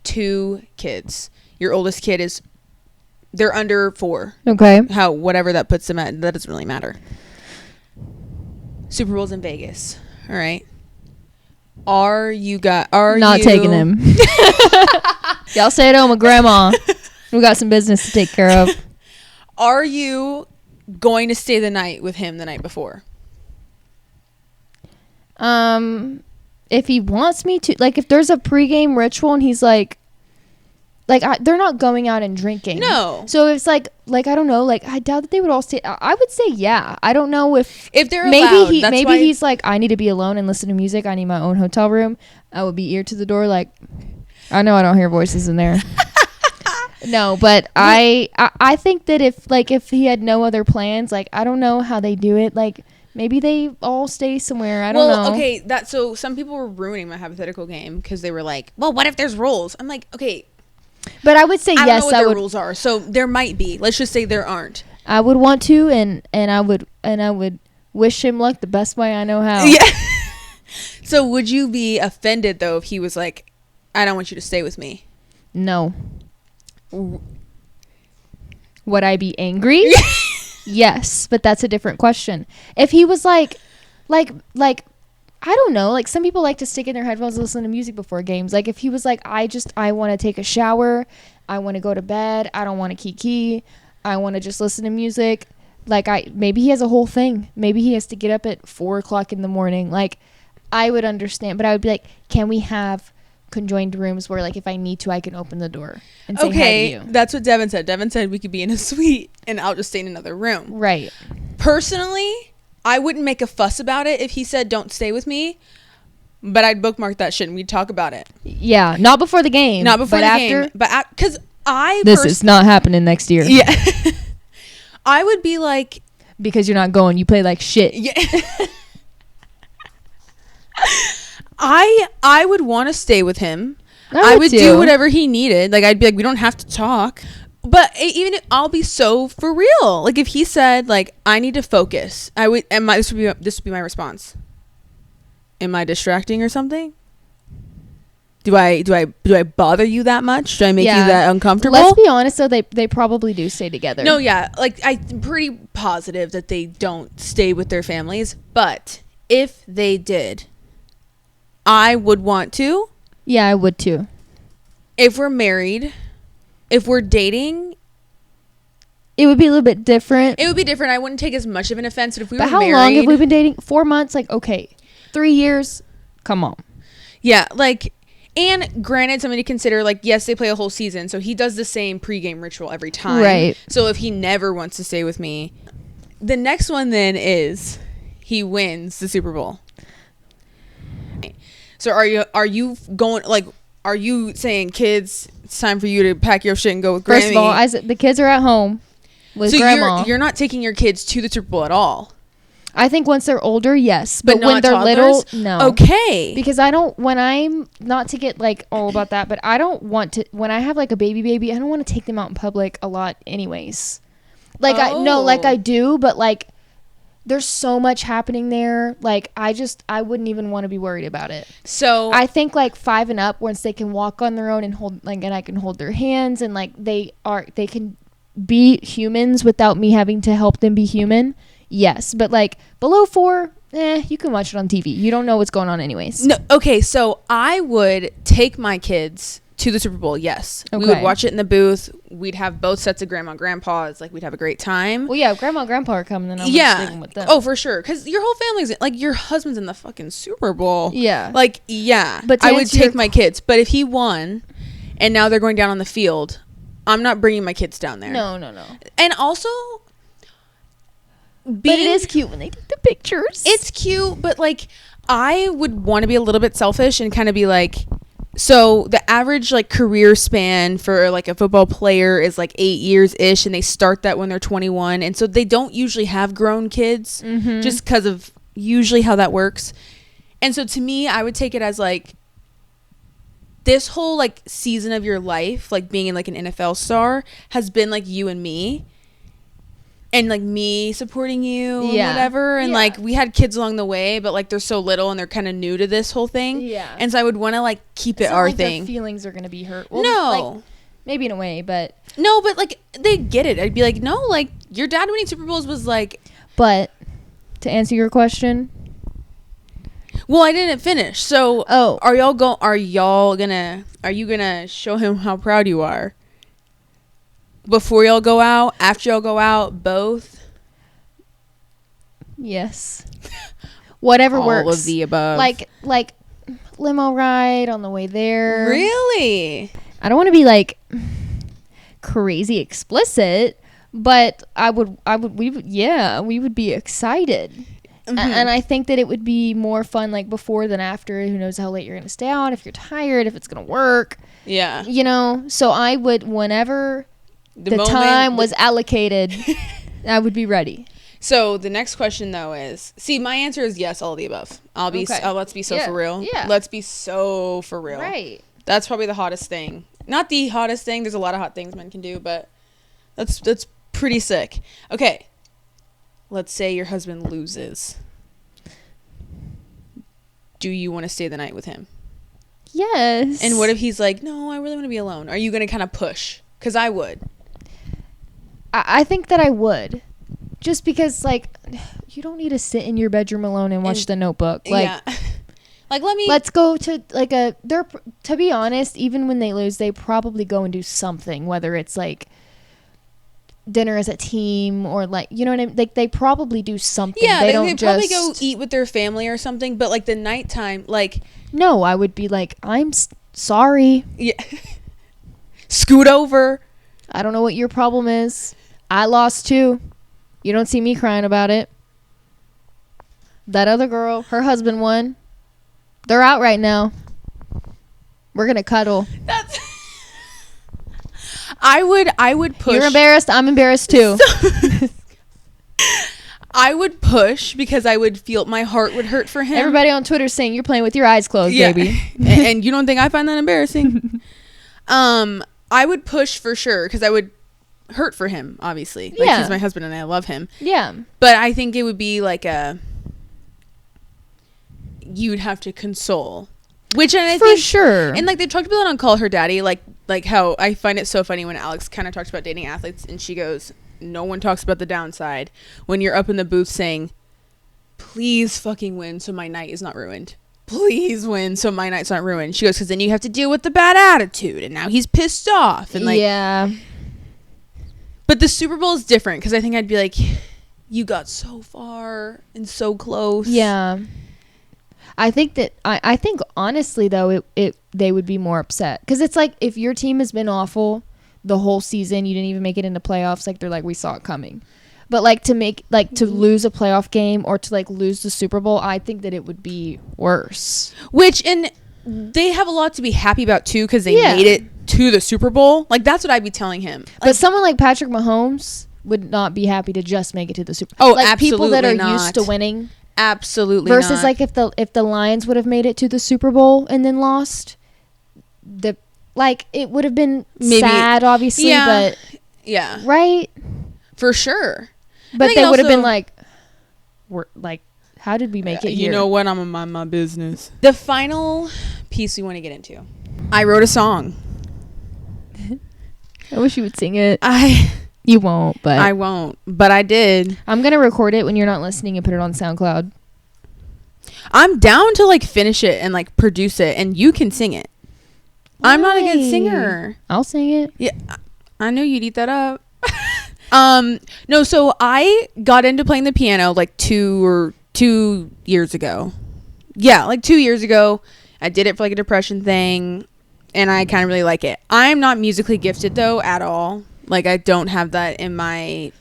S2: 2 kids. Your oldest kid they're under 4.
S1: Okay.
S2: Whatever that puts them at, that doesn't really matter. Super Bowl's in Vegas. All right. Are you not
S1: taking him? Y'all stay at home with grandma. We got some business to take care of.
S2: Are you going to stay the night with him the night before?
S1: If he wants me to, like, if there's a pregame ritual and he's like they're not going out and drinking.
S2: No.
S1: So it's like I don't know, like I doubt that they would all stay. I would say yeah. I don't know if
S2: they're
S1: maybe
S2: allowed,
S1: he's like, I need to be alone and listen to music. I need my own hotel room. I would be ear to the door. Like, I know I don't hear voices in there. No, but I think that if he had no other plans, like I don't know how they do it. Like maybe they all stay somewhere. I don't know.
S2: Okay, so some people were ruining my hypothetical game because they were like, well, what if there's rules? I'm like, okay.
S1: But I would say yes.
S2: I don't know what their rules are. So there might be. Let's just say there aren't.
S1: I would want to, and I would wish him luck the best way I know how.
S2: Yeah. So would you be offended though if he was like, I don't want you to stay with me?
S1: No. Would I be angry? Yes, but that's a different question. If he was like I don't know, like some people like to stick in their headphones and listen to music before games. Like if he was like, I want to take a shower, I want to go to bed, I don't want to KiKi, I want to just listen to music. Like maybe he has a whole thing. Maybe he has to get up at 4:00 in the morning. Like I would understand, but I would be like, can we have conjoined rooms where like if I need to, I can open the door and say hi to you?
S2: That's what Devin said. Devin said we could be in a suite and I'll just stay in another room.
S1: Right.
S2: Personally, I wouldn't make a fuss about it if he said don't stay with me, but I'd bookmark that shit and we'd talk about it.
S1: Yeah, not before the game.
S2: Not before
S1: but
S2: the
S1: after,
S2: game, but because
S1: this is not happening next year.
S2: Yeah. I would be like,
S1: because you're not going, you play like shit.
S2: Yeah. I would want to stay with him. I would do whatever he needed. Like I'd be like, we don't have to talk. But even if I'll be so for real. Like if he said like I need to focus, I would. This would be my response. Am I distracting or something? Do I bother you that much? Do I make you that uncomfortable?
S1: Let's be honest though, they probably do stay together.
S2: No, yeah. Like I'm pretty positive that they don't stay with their families. But if they did, I would want to.
S1: Yeah, I would too.
S2: If we're married, if we're dating,
S1: it would be a little bit different.
S2: It would be different. I wouldn't take as much of an offense. But if we were
S1: how
S2: married,
S1: long have we been dating? 4 months? Like, okay. 3 years? Come on.
S2: Yeah, like, and granted, something to consider, like, yes, they play a whole season, so he does the same pregame ritual every time.
S1: Right.
S2: So if he never wants to stay with me, the next one then is he wins the Super Bowl. So are you going, like, are you saying, kids, it's time for you to pack your shit and go with Grammy?
S1: First of all, the kids are at home with grandma.
S2: You're not taking your kids to the Super Bowl at all?
S1: I think once they're older, yes. But when they're
S2: toddlers?
S1: little, no.
S2: Okay.
S1: Because when I'm, not to get like all about that, but I don't want to, when I have like a baby, I don't want to take them out in public a lot anyways. Like I do, but like there's so much happening there. Like I wouldn't even want to be worried about it.
S2: So
S1: I think like 5 and up, once they can walk on their own and hold, like, and I can hold their hands and like they can be humans without me having to help them be human. Yes, but like below 4, you can watch it on TV. You don't know what's going on anyways.
S2: No, okay, so I would take my kids to the Super Bowl, yes. Okay. We would watch it in the booth. We'd have both sets of grandma and grandpas. Like, we'd have a great time.
S1: Well, yeah, grandma and grandpa are coming, then I'm just sleeping with them.
S2: Oh, for sure. Because your whole family's, like, your husband's in the fucking Super Bowl.
S1: Yeah.
S2: Like, yeah.
S1: But
S2: I would take my kids. But if he won, and now they're going down on the field, I'm not bringing my kids down there.
S1: No.
S2: And also...
S1: but it is cute when they take the pictures.
S2: It's cute, but like I would want to be a little bit selfish and kind of be like, so the average like career span for like a football player is like 8 years ish, and they start that when they're 21, and so they don't usually have grown kids just because of usually how that works. And so to me, I would take it as like this whole like season of your life, like being in like an NFL star, has been like you and me. And like me supporting you and whatever. And like we had kids along the way, but like they're so little and they're kind of new to this whole thing. Yeah. And so I would want to like keep it our thing.
S1: Their feelings are going to be hurt. Well,
S2: no.
S1: Like, maybe in a way, but.
S2: No, but like they get it. I'd be like, no, like your dad winning Super Bowls was like.
S1: But to answer your question.
S2: Well, I didn't finish. So are you gonna show him how proud you are? Before y'all go out, after y'all go out, both?
S1: Yes. Whatever works.
S2: All of the above.
S1: Like limo ride on the way there.
S2: Really?
S1: I don't want to be like crazy explicit, but we would be excited.
S2: Mm-hmm.
S1: And I think that it would be more fun like before than after. Who knows how late you're going to stay out, if you're tired, if it's going to work.
S2: Yeah.
S1: You know, so I would, whenever the time was allocated, I would be ready.
S2: So the next question though is, see, my answer is yes, all of the above. Let's be so for real.
S1: Yeah.
S2: Let's be so for real.
S1: Right.
S2: That's probably the hottest thing. Not the hottest thing. There's a lot of hot things men can do, but that's pretty sick. Okay. Let's say your husband loses. Do you want to stay the night with him?
S1: Yes.
S2: And what if he's like, no, I really want to be alone? Are you going to kind of push? Because I would.
S1: I think that I would. Just because, like, you don't need to sit in your bedroom alone and watch The Notebook. Like,
S2: yeah. Like,
S1: let's go to, like, to be honest, even when they lose, they probably go and do something, whether it's, like, dinner as a team or, like, you know what I mean? Like, they probably do something.
S2: Yeah,
S1: they
S2: don't probably go eat with their family or something, but, like, the nighttime, like...
S1: No, I would be like, I'm sorry.
S2: Yeah. Scoot over.
S1: I don't know what your problem is. I lost too. You don't see me crying about it. That other girl, her husband won. They're out right now. We're gonna cuddle.
S2: That's. I would push.
S1: You're embarrassed. I'm embarrassed too.
S2: I would push because I would feel my heart would hurt for him.
S1: Everybody on Twitter saying you're playing with your eyes closed, baby.
S2: and you don't think I find that embarrassing? I would push for sure because I would hurt for him, obviously. Like, he's my husband and I love him.
S1: Yeah.
S2: But I think it would be like you'd have to console. Which, and I
S1: for
S2: think,
S1: sure.
S2: And like they talked about it on Call Her Daddy, like how I find it so funny when Alex kind of talks about dating athletes and she goes, no one talks about the downside when you're up in the booth saying, please fucking win so my night is not ruined. Please win so my night's not ruined. She goes, because then you have to deal with the bad attitude and now he's pissed off. And like,
S1: yeah.
S2: But the Super Bowl is different because I think I'd be like, you got so far and so close.
S1: Yeah. I think that I think honestly though they would be more upset because it's like if your team has been awful the whole season, you didn't even make it into playoffs, like they're like, we saw it coming. But like to lose a playoff game or to like lose the Super Bowl, I think that it would be worse.
S2: Which, and they have a lot to be happy about too because they made it to the Super Bowl. Like that's what I'd be telling him. Like,
S1: but someone like Patrick Mahomes would not be happy to just make it to the Super
S2: Bowl. Oh,
S1: like
S2: absolutely
S1: people that are
S2: not.
S1: used to winning.
S2: Absolutely
S1: versus
S2: not.
S1: like if the Lions would have made it to the Super Bowl and then lost, it would have been maybe sad, obviously, but
S2: yeah,
S1: right,
S2: for sure.
S1: But they would have been like, we're like, how did we make it here?
S2: You know what? I'm gonna mind my business. The final piece we want to get into. I wrote a song.
S1: I wish you would sing it. You won't, but
S2: I won't. But I did.
S1: I'm gonna record it when you're not listening and put it on SoundCloud. I'm
S2: down to like finish it and like produce it, and you can sing it. Why? I'm not a good singer.
S1: I'll sing it.
S2: Yeah, I knew you'd eat that up. No, so I got into playing the piano like 2 years ago. Yeah, like 2 years ago. I did it for like a depression thing, and I kind of really like it. I'm not musically gifted though at all. Like I don't have that in my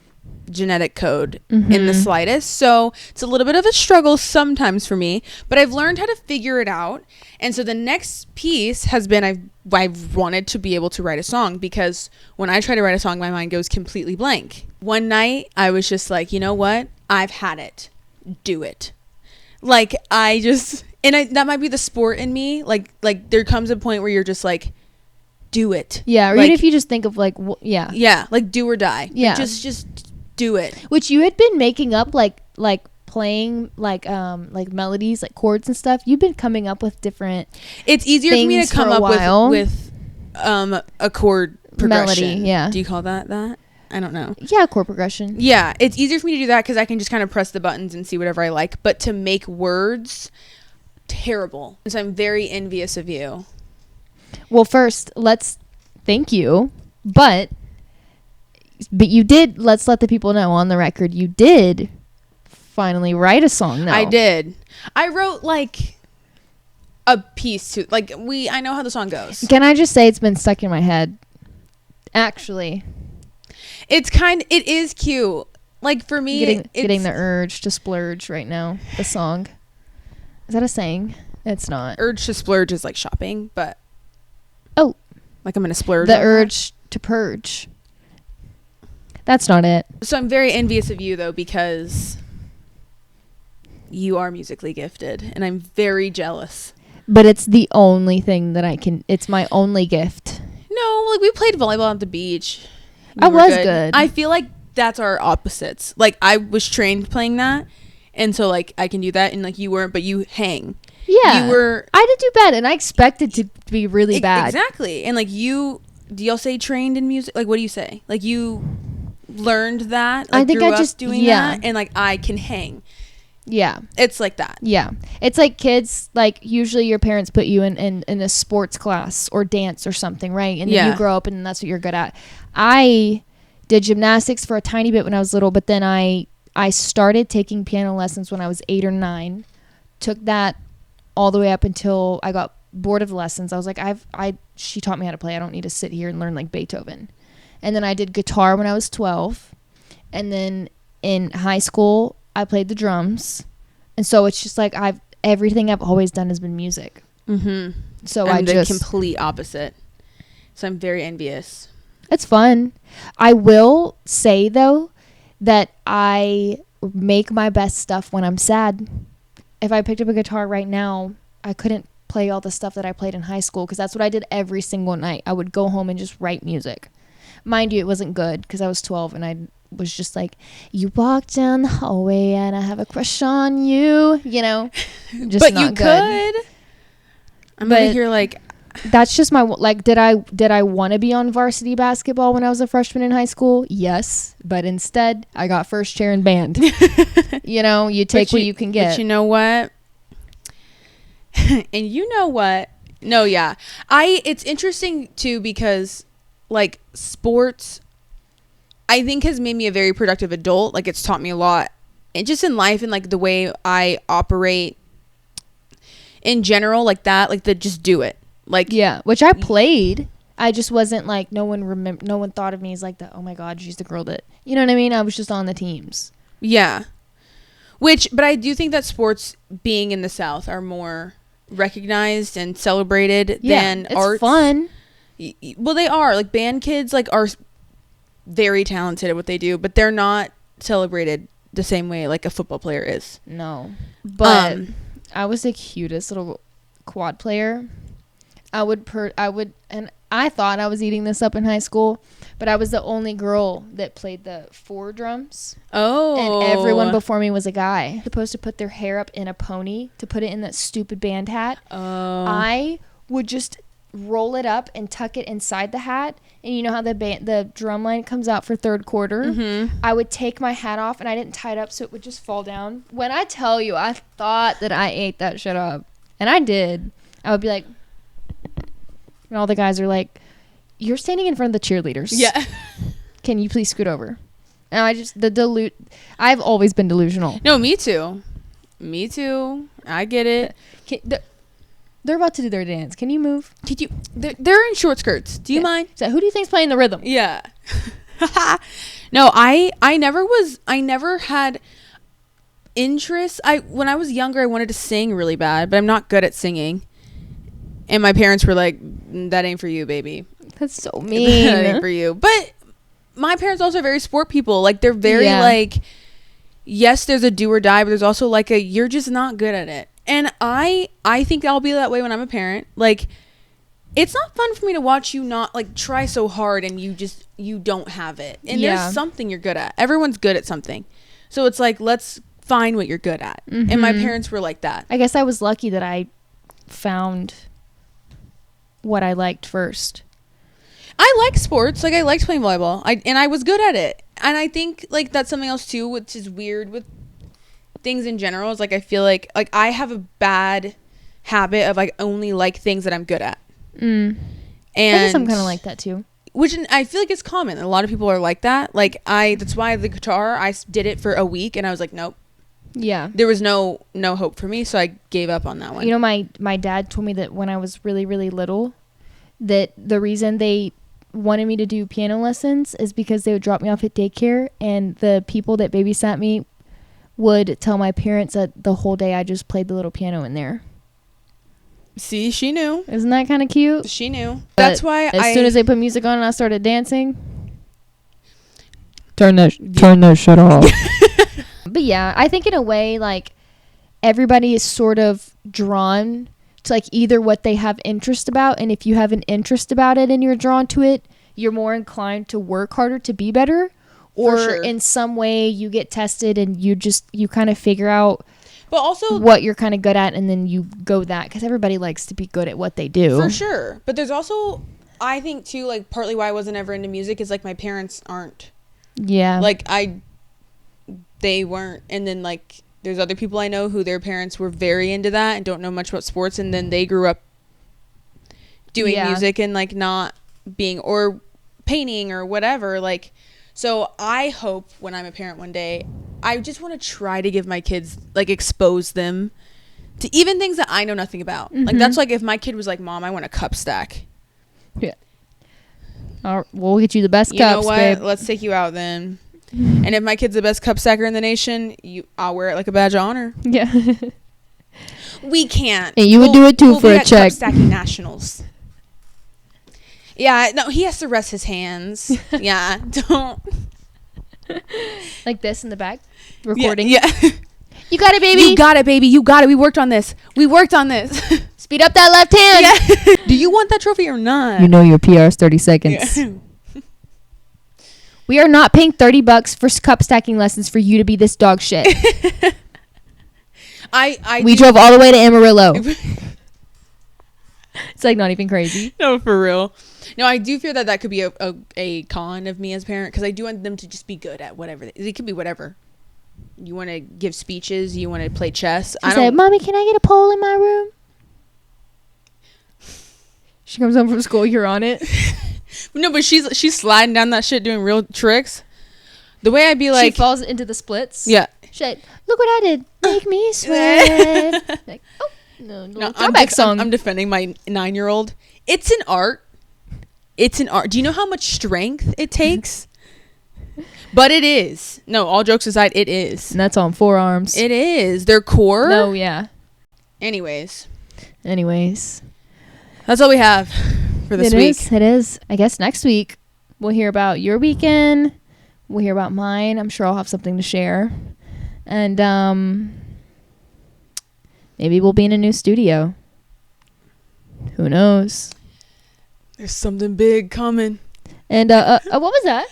S2: genetic code in the slightest. So it's a little bit of a struggle sometimes for me, but I've learned how to figure it out. And so the next piece has been I've wanted to be able to write a song because when I try to write a song, my mind goes completely blank. One night I was just like, you know what? I've had it. Do it. Like that might be the sport in me. Like there comes a point where you're just like, do it.
S1: Yeah. Or
S2: like,
S1: even if you just think of like, yeah.
S2: Yeah. Like do or die.
S1: Yeah.
S2: Like, just do it.
S1: Which you had been making up like playing like melodies, like chords and stuff. You've been coming up with different.
S2: It's easier for me to come up with a chord progression.
S1: Melody, yeah.
S2: Do you call that? I don't know.
S1: Yeah, chord progression.
S2: Yeah, it's easier for me to do that because I can just kind of press the buttons and see whatever I like. But to make words, terrible. So I'm very envious of you.
S1: Well, first, let's thank you. But you did, let's let the people know on the record, you did finally write a song though.
S2: I did. I wrote like a piece to like I know how the song goes.
S1: Can I just say it's been stuck in my head? Actually,
S2: it is cute. Like for me,
S1: getting the urge to splurge right now. The song. Is that a saying? It's not.
S2: Urge to splurge is like shopping, but like I'm gonna splurge.
S1: The urge to purge. That's not it.
S2: So I'm very envious of you though, because you are musically gifted and I'm very jealous.
S1: But it's the only thing that I can. It's my only gift.
S2: No, like we played volleyball at the beach.
S1: I was good.
S2: I feel like that's our opposites. Like I was trained playing that, and so like I can do that, and like you weren't, but you hang.
S1: Yeah,
S2: you were.
S1: I did do bad, and I expected to be really bad.
S2: Exactly, and like do y'all say trained in music? Like what do you say? Like you learned that? Like,
S1: I think
S2: grew
S1: I
S2: up
S1: just
S2: doing that, and like I can hang.
S1: Yeah,
S2: it's like that.
S1: Yeah, it's like kids. Like usually, your parents put you in a sports class or dance or something, right? And then you grow up, and that's what you're good at. I did gymnastics for a tiny bit when I was little, but then I started taking piano lessons when I was 8 or 9. Took that all the way up until I got bored of the lessons. I was like, she taught me how to play. I don't need to sit here and learn like Beethoven. And then I did guitar when I was 12, and then in high school I played the drums. And so it's just like everything I've always done has been music. Mm-hmm. So
S2: I'm the complete opposite. So I'm very envious.
S1: It's fun. I will say though that I make my best stuff when I'm sad. If I picked up a guitar right now, I couldn't play all the stuff that I played in high school because that's what I did every single night. I would go home and just write music. Mind you, it wasn't good because I was 12 and I was just like, you walk down the hallway and I have a crush on you, you know. Just
S2: but
S1: not
S2: you
S1: good.
S2: Could. I'm over here like.
S1: That's just my like. Did I want to be on varsity basketball when I was a freshman in high school? Yes, but instead I got first chair in band. You know, you take what you can get.
S2: But you know what? And you know what? No, yeah. It's interesting too because like sports I think has made me a very productive adult. Like it's taught me a lot. And just in life and like the way I operate in general, like that, like the just do it. Like
S1: yeah, which I played. I just wasn't like no one thought of me as like the oh my god, she's the girl that, you know what I mean? I was just on the teams.
S2: Yeah. But I do think that sports being in the South are more recognized and celebrated than arts.
S1: It's fun.
S2: Well, they are. Like band kids like are very talented at what they do, but they're not celebrated the same way like a football player is.
S1: No. But I was the cutest little quad player. And I thought I was eating this up in high school, but I was the only girl that played the 4 drums.
S2: Oh.
S1: And everyone before me was a guy. Supposed to put their hair up in a pony to put it in that stupid band hat.
S2: Oh.
S1: I would just roll it up and tuck it inside the hat. And you know how the drum line comes out for third quarter? Mm-hmm. I would take my hat off and I didn't tie it up so it would just fall down. When I tell you, I thought that I ate that shit up. And I did. I would be like... And all the guys are like, you're standing in front of the cheerleaders. Yeah. Can you please scoot over? And I've always been delusional.
S2: No, me too. I get it.
S1: They're about to do their dance. Can you move?
S2: They're in short skirts. Do you mind?
S1: So who do you think's playing the rhythm?
S2: Yeah. No, I never had interest. When I was younger, I wanted to sing really bad, but I'm not good at singing. And my parents were like, that ain't for you, baby.
S1: That's so mean.
S2: That ain't for you. But my parents also are very sport people. Like, they're very like, yes, there's a do or die, but there's also like you're just not good at it. And I think I'll be that way when I'm a parent. Like, it's not fun for me to watch you not like try so hard and you don't have it. And there's something you're good at. Everyone's good at something. So it's like, let's find what you're good at. Mm-hmm. And my parents were like that.
S1: I guess I was lucky that I found what I liked first.
S2: I like sports. Like I liked playing volleyball. I was good at it. And I think like that's something else too, which is weird with things in general. Is like I feel like I have a bad habit of like only like things that I'm good at. And
S1: I guess I'm kind of like that too.
S2: Which I feel like it's common. A lot of people are like that. Like that's why the guitar I did it for a week and I was like nope.
S1: Yeah.
S2: there was no hope for me, so I gave up on that one.
S1: You know, my dad told me that when I was really, really little, that the reason they wanted me to do piano lessons is because they would drop me off at daycare, and the people that babysat me would tell my parents that the whole day I just played the little piano in there.
S2: See, she knew.
S1: Isn't that kind of cute?
S2: She knew.
S1: But
S2: That's why
S1: as soon as they put music on and I started dancing,
S3: Turn that shit off.
S1: But yeah, I think in a way, like, everybody is sort of drawn to, like, either what they have interest about, and if you have an interest about it and you're drawn to it, you're more inclined to work harder to be better, or
S2: sure.
S1: in some way you get tested and you kind of figure out
S2: but also
S1: what you're kind of good at, and then you go that, because everybody likes to be good at what they do.
S2: for sure. But there's also, I think too, like, partly why I wasn't ever into music is, like, my parents aren't.
S1: Yeah.
S2: Like, they weren't. And then, like, there's other people I know who their parents were very into that and don't know much about sports, and then they grew up doing music and, like, not being, or painting or whatever. Like, so I hope when I'm a parent one day, I just want to try to give my kids, like, expose them to even things that I know nothing about.
S1: Mm-hmm.
S2: Like, that's like if my kid was like, Mom, I want a cup stack.
S1: Yeah. We'll get you the best
S2: You
S1: cups,
S2: know what?
S1: babe.
S2: Let's take you out then. And if my kid's the best cup stacker in the nation, I'll wear it like a badge of honor.
S1: Yeah.
S2: We can't.
S1: And you would do it too
S2: we'll
S1: for
S2: be
S1: a
S2: at
S1: check.
S2: Cup stacking nationals. Yeah, no, he has to rest his hands. Yeah, don't.
S1: Like this in the back, recording.
S2: Yeah.
S1: You got it, baby.
S2: You got it, baby. You got it. We worked on this.
S1: Speed up that left hand.
S2: Yeah. Do you want that trophy or not?
S3: You know your PR's 30 seconds.
S2: Yeah.
S1: We are not paying $30 for cup stacking lessons for you to be this dog shit. We drove all the way to Amarillo. It's like not even crazy.
S2: No, for real. No, I do fear that could be a con of me as a parent, because I do want them to just be good at whatever. It could be whatever. You want to give speeches. You want to play chess.
S1: She said, Mommy, can I get a pole in my room? She comes home from school. You're on it.
S2: No, but she's sliding down that shit doing real tricks. The way I'd be like,
S1: she falls into the splits.
S2: yeah.
S1: She's like, look what I did. Make me sweat. Like, oh, no, throwback song.
S2: I'm defending my 9-year-old. It's an art. It's an art. Do you know how much strength it takes? But it is. No, all jokes aside, it is.
S1: And that's on forearms.
S2: It is. Their core.
S1: No, yeah.
S2: Anyways.
S1: That's
S2: all we have for this week.
S1: It is. I guess next week we'll hear about your weekend. We'll hear about mine. I'm sure I'll have something to share. And maybe we'll be in a new studio. Who knows?
S2: There's something big coming.
S1: And what was that?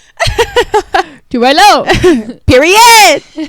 S1: Too low.
S2: Period.